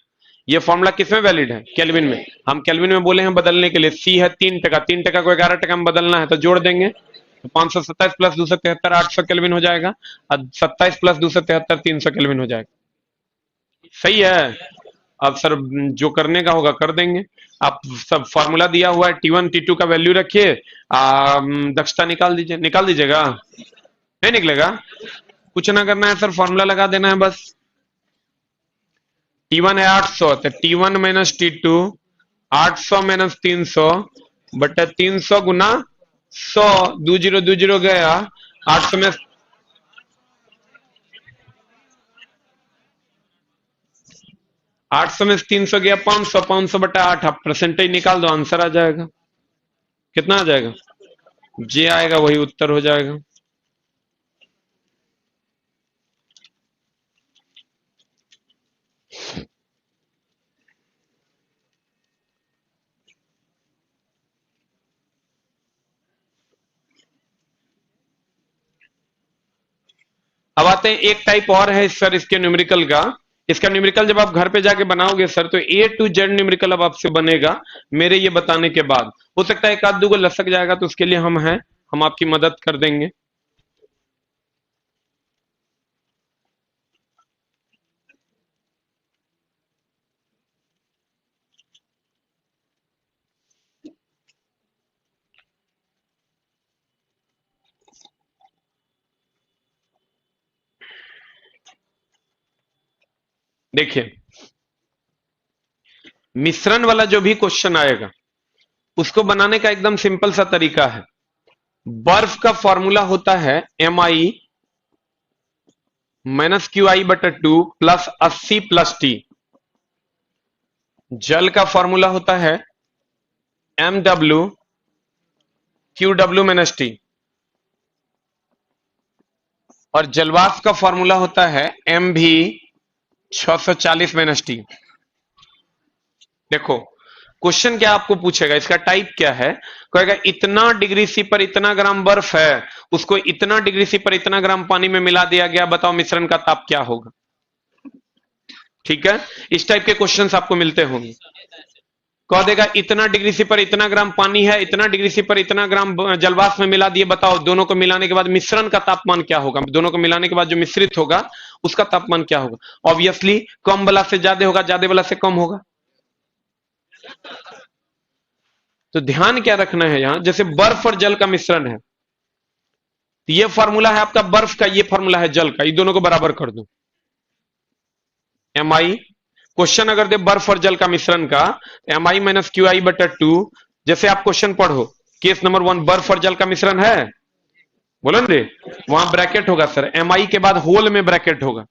ये फॉर्मूला किसमें वैलिड है? केल्विन में। हम केल्विन में बोले हैं बदलने के लिए। सी है 3 टका, 3 टका को 11 टका में बदलना है तो जोड़ देंगे, तो 527 प्लस 273 800 केल्विन हो जाएगा, और 27 प्लस 273 300 केल्विन हो जाएगा। सही है। अब सर जो करने का होगा कर देंगे। आप सब फॉर्मूला दिया हुआ है, T1 T2 का वैल्यू रखिए, दक्षता निकाल दीजिए। निकाल दीजिएगा, नहीं निकलेगा? कुछ ना करना है सर, फॉर्मूला लगा देना है बस। T1 है 800, तो T1 माइनस T2 800 माइनस 300 बटा 300 गुना 100, 20 गया 800 में 800 में 300 गया 500, 500 बटा 8, आप परसेंटेज निकाल दो, आंसर आ जाएगा। कितना आ जाएगा? जे आएगा वही उत्तर हो जाएगा। अब आते हैं एक टाइप और है सर इसके न्यूमेरिकल का। इसका न्यूमेरिकल जब आप घर पे जाके बनाओगे सर, तो A to Z न्यूमेरिकल अब आपसे बनेगा मेरे ये बताने के बाद। हो सकता है एक आध दो लसक जाएगा, तो उसके लिए हम हैं, हम आपकी मदद कर देंगे। देखिए, मिश्रण वाला जो भी क्वेश्चन आएगा उसको बनाने का एकदम सिंपल सा तरीका है। बर्फ का फॉर्मूला होता है Mi minus QI/2 plus 80 plus T। जल का फॉर्मूला होता है MW QW माइनस T। और जलवाष्प का फॉर्मूला होता है MV 640 माइनस T। देखो क्वेश्चन क्या आपको पूछेगा, इसका टाइप क्या है, कहेगा इतना डिग्री सी पर इतना ग्राम बर्फ है, उसको इतना डिग्री सी पर इतना ग्राम पानी में मिला दिया गया, बताओ मिश्रण का ताप क्या होगा। ठीक है, इस टाइप के क्वेश्चंस आपको मिलते होंगे। कह देगा इतना डिग्री सी पर इतना ग्राम पानी है, इतना डिग्री सी पर इतना ग्राम जलवाष्प में मिला दिए, बताओ दोनों को मिलाने के बाद मिश्रण का तापमान क्या होगा, दोनों को मिलाने के बाद जो मिश्रित होगा उसका तापमान क्या होगा। ऑब्वियसली कम वाला से ज्यादा होगा, ज्यादा वाला से कम होगा। तो ध्यान क्या रखना है यहां, जैसे बर्फ और जल का मिश्रण है, तो ये फॉर्मूला है आपका बर्फ का, ये फॉर्मूला है जल का, ये दोनों को बराबर कर दो। Mi क्वेश्चन अगर दे बर्फ और जल का मिश्रण का, Mi माइनस QI/2। जैसे आप क्वेश्चन पढ़ो, केस नंबर 1 बर्फ और जल का मिश्रण है, बोलो ना, वहां ब्रैकेट होगा सर, Mi के बाद होल में ब्रैकेट होगा,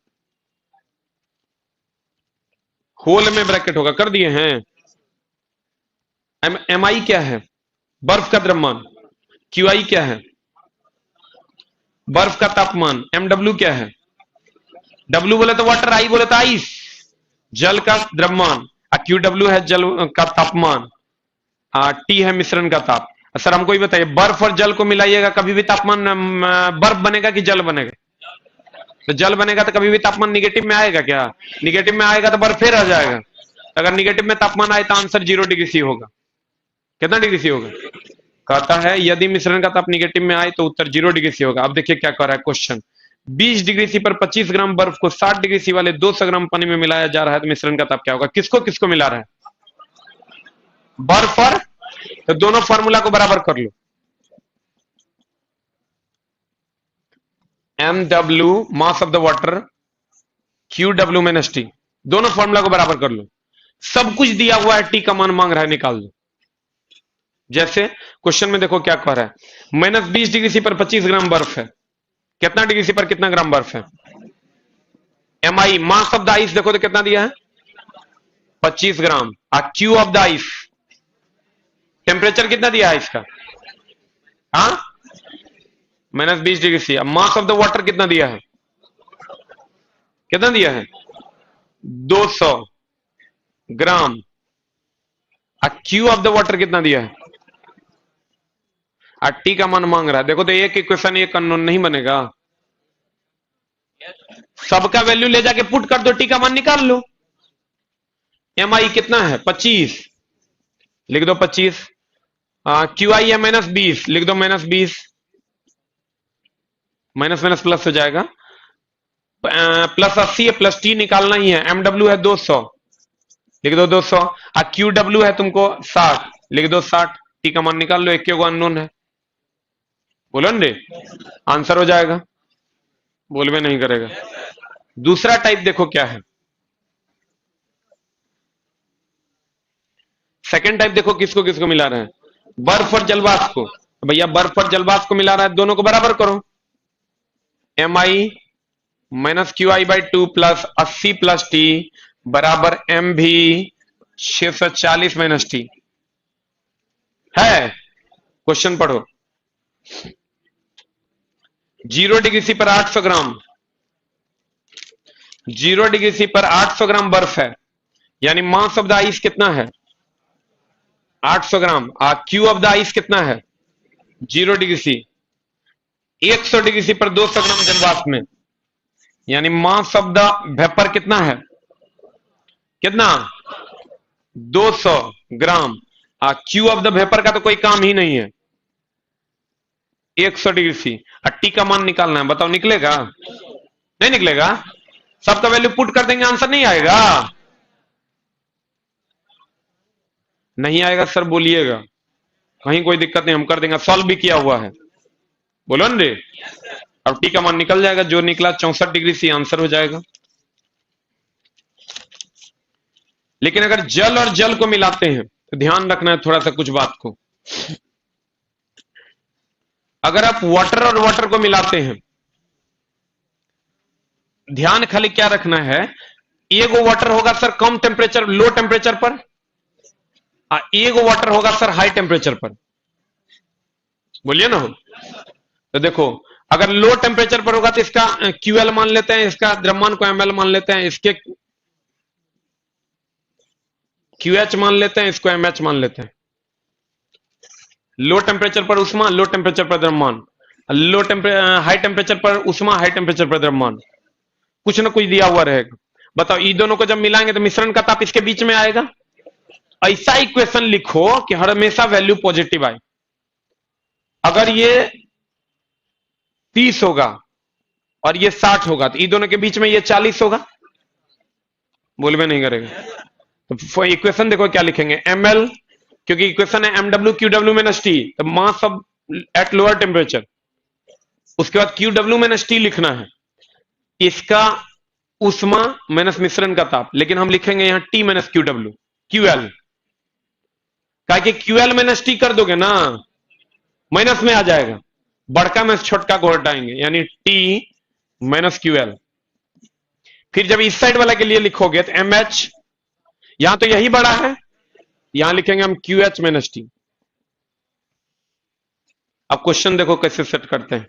होल में ब्रैकेट होगा, कर दिए हैं। Mi क्या है, बर्फ का द्रव्यमान। QI क्या है, बर्फ का तापमान। MW क्या है, W बोले तो वाटर, I बोले तो आइस, जल का द्रव्यमान। QW है जल का तापमान, T है मिश्रण का ताप। सर हमको ये बताइए, बर्फ और जल को मिलाइएगा कभी भी तापमान बर्फ बनेगा कि जल बनेगा? तो जल बनेगा तो कभी भी तापमान निगेटिव में आएगा क्या? निगेटिव में आएगा तो बर्फ फिर आ जाएगा। अगर निगेटिव में तापमान आए तो आंसर 0 डिग्री सी होगा। कितना डिग्री सी होगा? कहता है यदि मिश्रण का ताप निगेटिव में आए तो उत्तर 0 डिग्री सी होगा। अब देखिए क्या कर रहा है क्वेश्चन, 20 डिग्री सी पर 25 ग्राम बर्फ को 60 डिग्री सी वाले 200 ग्राम पानी में मिलाया जा रहा है, तो मिश्रण का ताप क्या होगा? किसको किसको मिला रहा है? बर्फ और, तो दोनों फॉर्मूला को बराबर कर लो। MW mass of the water, QW minus T, दोनों फॉर्मूला को बराबर कर लो। सब कुछ दिया हुआ है, T का मान मांग रहा है, निकाल दो। जैसे क्वेश्चन में देखो क्या कह रहा है, माइनस 20 डिग्री सी पर 25 ग्राम बर्फ है, कितना डिग्री सी पर कितना ग्राम बर्फ है? MI mass of the ice देखो तो कितना दिया है, 25 gram. Q of the ice, temperature कितना दिया है इसका, हाँ minus 20 degree C. Mass of the water कितना दिया है, कितना दिया है, 200 gram. Q of the water कितना दिया है, T का मान मांग रहा है। देखो तो एक इक्वेशन एक अननोन नहीं बनेगा, सबका वैल्यू ले जाके पुट कर दो, T का मान निकाल लो। MI कितना है, 25, लिख दो 25। QI है माइनस 20, लिख दो माइनस 20, माइनस माइनस प्लस हो जाएगा, प्लस 80 है, प्लस T निकालना ही है। MW है 200, लिख दो 200। QW है तुमको 60, लिख दो 60। T का मान निकाल लो, एक को अननोन है, बोलो न रे, आंसर हो जाएगा। बोल में नहीं करेगा। दूसरा टाइप देखो क्या है, सेकेंड टाइप देखो किसको किसको मिला रहे हैं, बर्फ और जलवाष्प को। भैया बर्फ और जलवाष्प को मिला रहा है, दोनों को बराबर करो। MI minus QI/2 plus 80 plus T बराबर MV 640 माइनस T है। क्वेश्चन पढ़ो, 0 डिग्री सी पर 800 ग्राम, 0 डिग्री सी पर 800 ग्राम बर्फ है, यानी मास ऑफ द आइस कितना है, 800 ग्राम। Q ऑफ द आइस कितना है, 0 डिग्री सी। 100 डिग्री सी पर 200 ग्राम जलवाष्प में, यानी मास ऑफ द वेपर कितना है, कितना, 200 gram. Q of the vapour का तो कोई काम ही नहीं है, 100 डिग्री सी। T का मान निकालना है, बताओ निकलेगा, नहीं निकलेगा? सबका वैल्यू पुट कर देंगे, आंसर नहीं आएगा, नहीं आएगा सर बोलिएगा, कहीं कोई दिक्कत नहीं, हम कर देंगे, सॉल्व भी किया हुआ है, बोलो न रे। अब T का मान निकल जाएगा, जो निकला 64 डिग्री सी आंसर हो जाएगा। लेकिन अगर जल और जल को मिलाते हैं तो ध्यान रखना है थोड़ा सा कुछ बात को। अगर आप वाटर और वाटर को मिलाते हैं, ध्यान खाली क्या रखना है, एगो वाटर होगा सर कम टेम्परेचर लो टेम्परेचर पर, एगो वाटर होगा सर हाई टेम्परेचर पर। बोलिए ना हो। तो देखो अगर लो टेम्परेचर पर होगा तो इसका क्यूएल मान लेते हैं, इसका द्रव्यमान को एमएल मान लेते हैं, इसके क्यूएच मान लेते हैं, इसको एमएच मान लेते हैं। लो टेम्परेचर पर उष्मा, लो टेम्परेचर पर द्रव्यमान, हाई टेम्परेचर पर उष्मा, हाई टेम्परेचर पर द्रव्यमान, कुछ ना कुछ दिया हुआ रहेगा। बताओ ये दोनों को जब मिलाएंगे तो मिश्रण का ताप इसके बीच में आएगा। ऐसा इक्वेशन लिखो कि हर हमेशा वैल्यू पॉजिटिव आए। अगर ये 30 होगा और ये 60 होगा तो ये दोनों के बीच में ये 40 होगा। बोलबे नहीं करेगा। तो इक्वेशन देखो क्या लिखेंगे, ml, क्योंकि इक्वेशन है mw qw माइनस टी, तो mass of at lower temperature. उसके बाद qw माइनस टी लिखना है, इसका उष्मा माइनस मिश्रण का ताप, लेकिन हम लिखेंगे यहां T माइनस QW QL, क्या कि QL माइनस टी कर दोगे ना माइनस में आ जाएगा, बड़का में छोटका को हटाएंगे यानी T माइनस QL। फिर जब इस साइड वाला के लिए लिखोगे तो MH, यहां तो यही बड़ा है, यहां लिखेंगे हम QH माइनस टी। अब क्वेश्चन देखो कैसे सेट करते हैं,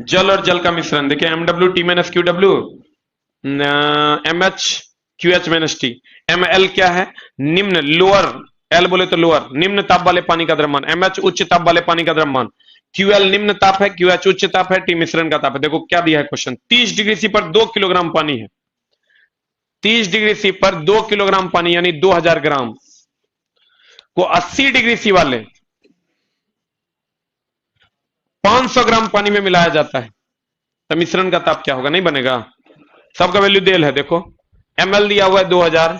जल और जल का मिश्रण, देखिए MW T minus QW, MH QH minus T. ML क्या है, निम्न लोअर, L बोले तो लोअर निम्न ताप वाले पानी का द्रव्यमान, MH उच्च ताप वाले पानी का द्रव्यमान, QL निम्न ताप है, QH उच्च ताप है, T मिश्रण का ताप है। देखो क्या दिया है क्वेश्चन, 30 डिग्री सी पर 2 किलोग्राम पानी है, 30 डिग्री सी पर 2 किलोग्राम पानी यानी 2000 ग्राम को 80 डिग्री सी वाले 500 ग्राम पानी में मिलाया जाता है, तो मिश्रण का ताप क्या होगा, नहीं बनेगा। सबका वैल्यू देल है, देखो ml दिया हुआ है 2000,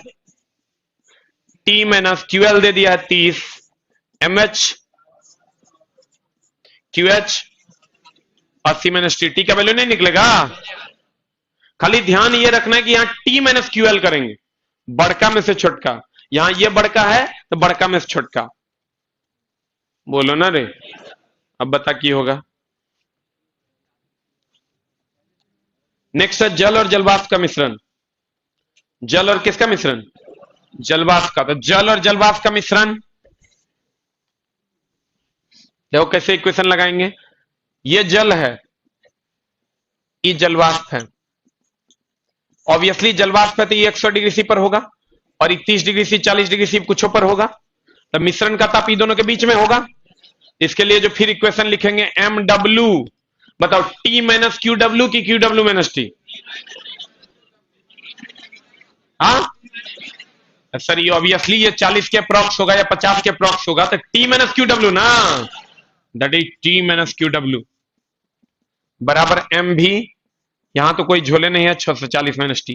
T माइनस QL दे दिया है 30, MH QH 80 माइनस टी का वैल्यू नहीं निकलेगा। खाली ध्यान ये रखना है कि यहां T माइनस QL करेंगे, बड़का में से छोटका, यहां ये बड़का है तो बड़का में से छोटका। बोलो ना रे, अब बता की होगा। नेक्स्ट है जल और जलवाष्प का मिश्रण, जल और किसका मिश्रण, जलवाष्प का। तो जल और जलवाष्प का मिश्रण देखो कैसे इक्वेशन लगाएंगे, ये जल है, ये जलवाष्प है, ऑब्वियसली जलवाष्प है तो ये 100 डिग्री सी पर होगा और 30 डिग्री सी 40 डिग्री सी कुछ पर होगा, तो मिश्रण का ताप ये दोनों के बीच में होगा। इसके लिए जो फिर इक्वेशन लिखेंगे MW, बताओ T माइनस QW की QW माइनस T, हाँ सर ये ऑब्वियसली ये 40 के अप्रॉक्स होगा या 50 के अप्रॉक्स होगा, तो T माइनस QW ना, that is T minus QW बराबर M भी, यहां तो कोई झोले नहीं है, 640 माइनस टी।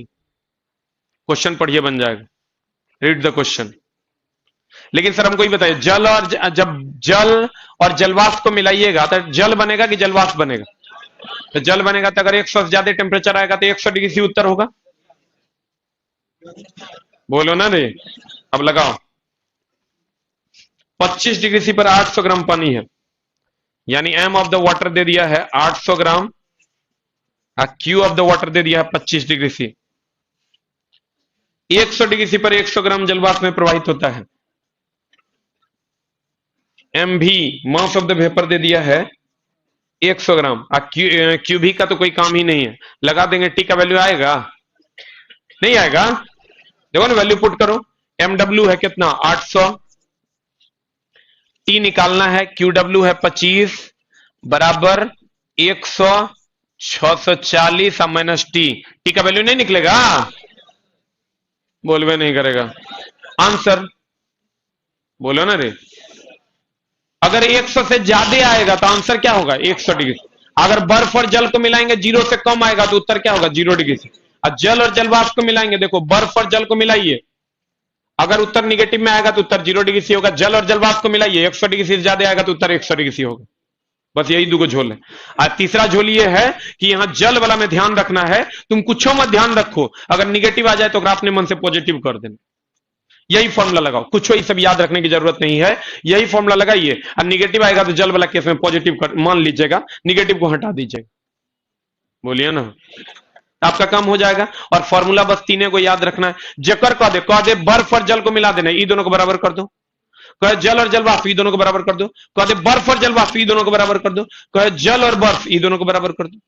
क्वेश्चन पढ़िए बन जाएगा, रीड द क्वेश्चन। लेकिन सर हमको ये बताइए, जल और जब जल और जलवाष्प को मिलाइएगा तो जल बनेगा कि जलवाष्प बनेगा, तो जल बनेगा तो अगर 100 से ज्यादा टेम्परेचर आएगा तो 100 डिग्री सी उत्तर होगा। बोलो ना रे, अब लगाओ 25 डिग्री सी पर 800 ग्राम पानी है, यानी एम ऑफ द वाटर दे दिया है 800 ग्राम, क्यू ऑफ द वाटर दे दिया है 25 डिग्री सी। 100 डिग्री सी पर 100 ग्राम जलवाष्प में प्रवाहित होता है। एम भी मास ऑफ द वेपर दे दिया है 100 ग्राम, क्यू भी का तो कोई काम ही नहीं है, लगा देंगे, टी का वैल्यू आएगा नहीं आएगा, देखो ना वैल्यू पुट करो, MW है कितना 800, टी निकालना है, QW है 25 बराबर 100 640 माइनस टी का वैल्यू नहीं निकलेगा, बोलवे नहीं करेगा आंसर, बोलो ना रे। अगर 100 से ज्यादा आएगा तो आंसर क्या होगा 100 डिग्री। अगर बर्फ और जल को मिलाएंगे 0 से कम आएगा तो उत्तर क्या होगा 0 डिग्री से। और जल और जलवाष्प को मिलाएंगे, देखो बर्फ और जल को मिलाइए, अगर उत्तर निगेटिव में आएगा तो उत्तर 0 डिग्री से होगा। जल और जलवाष्प को मिलाइए, 100 डिग्री से ज्यादा आएगा तो उत्तर 100 डिग्री से होगा। बस यही दो झोल है। और तीसरा झोल ये है कि यहां जल वाला में ध्यान रखना है, तुम कुछ मत ध्यान रखो, अगर निगेटिव आ जाए तो अपने मन से पॉजिटिव कर देना। यही फॉर्मूला लगाओ, कुछ वही सब याद रखने की जरूरत नहीं है, यही फॉर्मूला लगाइए। और निगेटिव आएगा तो जल वाला केस में पॉजिटिव मान लीजिएगा, निगेटिव को हटा दीजिएगा। बोलिए ना, आपका काम हो जाएगा। और फॉर्मूला बस तीनों को याद रखना है। जकर कह दे बर्फ और जल को मिला देना, ये दोनों को बराबर कर दो। कहे जल और जल वाष्प, ये दोनों को बराबर कर दो। कह दे बर्फ और जल वाष्प, ये दोनों को बराबर कर दो। कहे जल और बर्फ, ये दोनों को बराबर कर दो।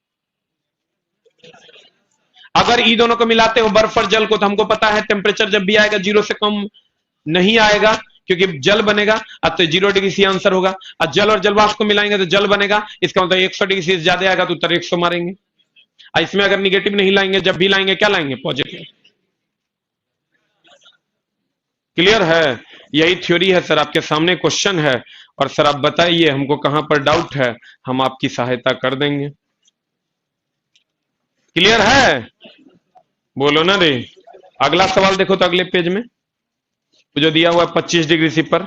अगर ई दोनों को मिलाते हो बर्फ और जल को, तो हमको पता है टेम्परेचर जब भी आएगा 0 से कम नहीं आएगा, क्योंकि जल बनेगा। अब तो 0 डिग्री सी आंसर होगा। और जल और जल वाष्प को मिलाएंगे तो जल बनेगा, इसका मतलब 100 डिग्री से ज्यादा आएगा तो उत्तर 100 मारेंगे। इसमें अगर निगेटिव नहीं लाएंगे, जब भी लाएंगे क्या लाएंगे? पॉजिटिव। क्लियर है? यही थ्योरी है सर, आपके सामने क्वेश्चन है। और सर आप बताइए हमको कहां पर डाउट है, हम आपकी सहायता कर देंगे। क्लियर है? बोलो ना रे। अगला सवाल देखो तो अगले पेज में जो दिया हुआ है 25 डिग्री सी पर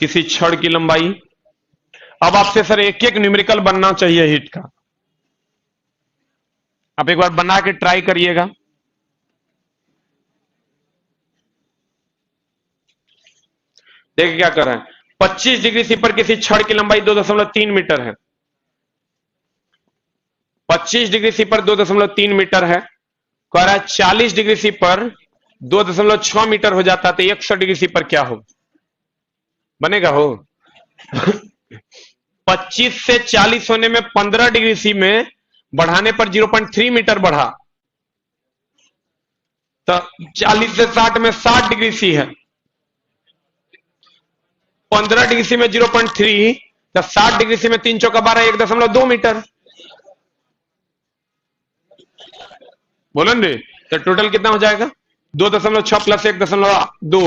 किसी छड़ की लंबाई। अब आपसे सर एक एक न्यूमेरिकल बनना चाहिए हीट का। आप एक बार बना के ट्राई करिएगा। देखिए क्या कर रहे हैं। 25 डिग्री सी पर किसी छड़ की लंबाई 2.3 मीटर है। 25 डिग्री सी पर 2.3 मीटर है। कह रहा है 40 डिग्री सी पर 2.6 मीटर हो जाता तो 100 डिग्री सी पर क्या हो बनेगा हो 25 से 40 होने में 15 डिग्री सी में बढ़ाने पर 0.3 मीटर बढ़ा, तो 40 से 60 में 60 डिग्री सी है। 15 डिग्री सी में 0.3, तो 60 डिग्री सी में 3 चौका 12 1.2 मीटर। बोलो रे, तो टोटल कितना हो जाएगा? 2.6 प्लस 1.2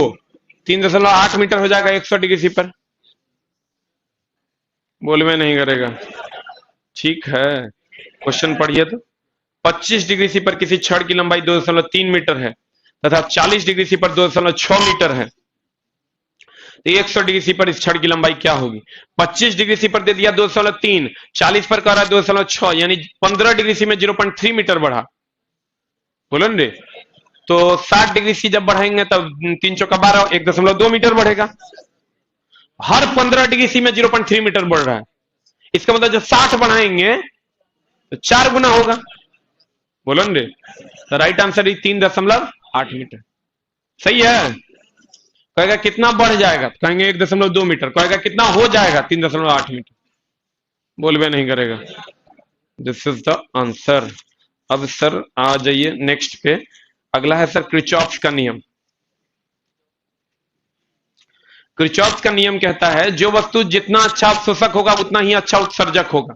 3.8 मीटर हो जाएगा 100 डिग्री सी पर। बोल में नहीं करेगा। ठीक है, क्वेश्चन पढ़िए तो। 25 डिग्री सी पर किसी छड़ की लंबाई 2.3 मीटर है तथा 40 डिग्री सी पर 2.6 मीटर है, तो 100 डिग्री सी पर इस छड़ की लंबाई क्या होगी? 25 डिग्री सी पर दे दिया 2.3, 40 पर कह रहा है 2.6, यानी 15 डिग्री सी में 0.3 मीटर बढ़ा। बोलो रे, तो 60 डिग्री सी जब बढ़ाएंगे तब 3 चौका 12 1.2 मीटर बढ़ेगा। हर 15 डिग्री सी में 0.3 मीटर बढ़ रहा है। इसका मतलब जब 60 बढ़ाएंगे तो 4 गुना होगा। बोलो रे, तो राइट आंसर 3.8 मीटर। सही है? कहेगा कितना बढ़ जाएगा? कहेंगे 1.2 मीटर। कहेगा कितना हो जाएगा? 3.8 मीटर। बोलबे नहीं करेगा। This is the answer. अब सर आ जाइए नेक्स्ट पे। अगला है सर किरचॉफ का नियम। किरचॉफ का नियम कहता है जो वस्तु जितना अच्छा अवशोषक होगा उतना ही अच्छा उत्सर्जक होगा।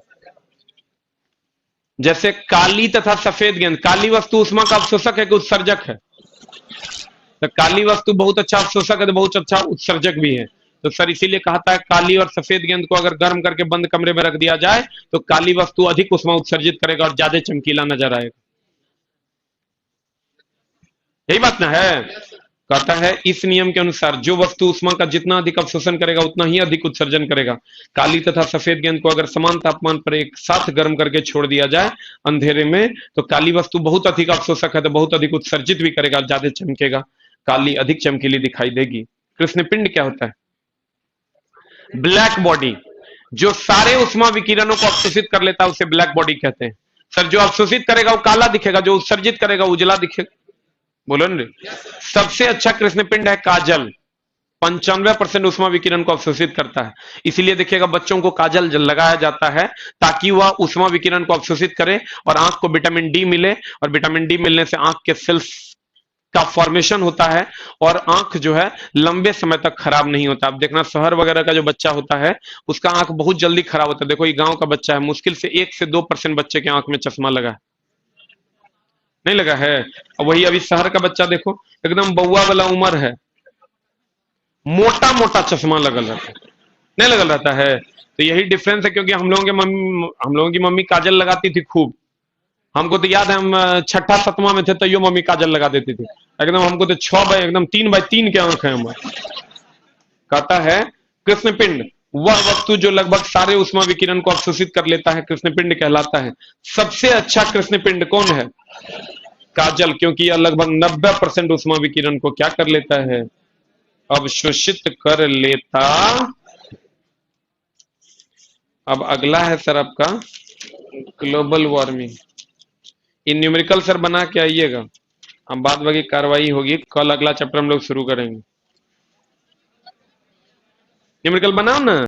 जैसे काली तथा सफेद गेंद, काली वस्तु ऊष्मा का अवशोषक है कि उत्सर्जक है? तो काली वस्तु बहुत अच्छा अवशोषक है तो बहुत अच्छा उत्सर्जक भी है। तो सर इसीलिए कहता है काली और सफेद गेंद को अगर गर्म करके बंद कमरे में रख दिया जाए तो काली वस्तु अधिक ऊष्मा उत्सर्जित करेगा और ज्यादा चमकीला नजर आएगा। यही बात ना है? कहता है इस नियम के अनुसार जो वस्तु ऊष्मा का जितना अधिक अवशोषण करेगा उतना ही अधिक उत्सर्जन करेगा। काली तथा सफेद गेंद को अगर समान तापमान पर एक साथ गर्म करके छोड़ दिया जाए अंधेरे में तो काली वस्तु बहुत अधिक अवशोषक है तो बहुत अधिक उत्सर्जित भी करेगा, ज्यादा चमकेगा, काली अधिक चमकीली दिखाई देगी। कृष्णपिंड क्या होता है? Black body. जो सारे ऊष्मा विकिरणों को अवशोषित कर लेता है उसे ब्लैक बॉडी कहते हैं। सर जो अवशोषित करेगा वो काला दिखेगा, जो उत्सर्जित करेगा उजला दिखेगा। बोलो ना। सबसे अच्छा कृष्णपिंड है काजल। 95% ऊष्मा विकिरण को अवशोषित करता है। इसीलिए देखिएगा बच्चों को काजल लगाया जाता है ताकि वह ऊष्मा विकिरण को अवशोषित करे और आंख को विटामिन डी मिले, और विटामिन डी मिलने से आंख के सेल्स का फॉर्मेशन होता है और आंख जो है लंबे समय तक खराब नहीं होता। अब देखना शहर वगैरह का जो बच्चा होता है उसका आंख बहुत जल्दी खराब होता है। देखो ये गांव का बच्चा है, मुश्किल से 1 से 2% बच्चे के आंख में चश्मा लगा है, नहीं लगा है। वही अभी शहर का बच्चा देखो एकदम बउआ वाला उम्र है, मोटा मोटा चश्मा लगल रहता है, नहीं लगल रहता है। तो यही डिफरेंस है, क्योंकि हम लोगों की मम्मी काजल लगाती थी खूब। हमको तो याद है हम छठा सतमा में थे तैयो मम्मी काजल लगा देती थी एकदम। हमको तो 3x3 के आंख है हमारे। कहता है कृष्णपिंड वह वस्तु जो लगभग सारे ऊष्मा विकिरण को अवशोषित कर लेता है कृष्णपिंड कहलाता है। सबसे अच्छा कृष्णपिंड कौन है? काजल, क्योंकि यह लगभग 90% ऊष्मा विकिरण को क्या कर लेता है? अवशोषित कर लेता। अब अगला है सर आपका ग्लोबल वार्मिंग। इन न्यूमेरिकल सर बना के आइएगा, अब बाद बाकी कार्रवाई होगी, कल अगला चैप्टर हम लोग शुरू करेंगे। न्यूमेरिकल बनाओ ना।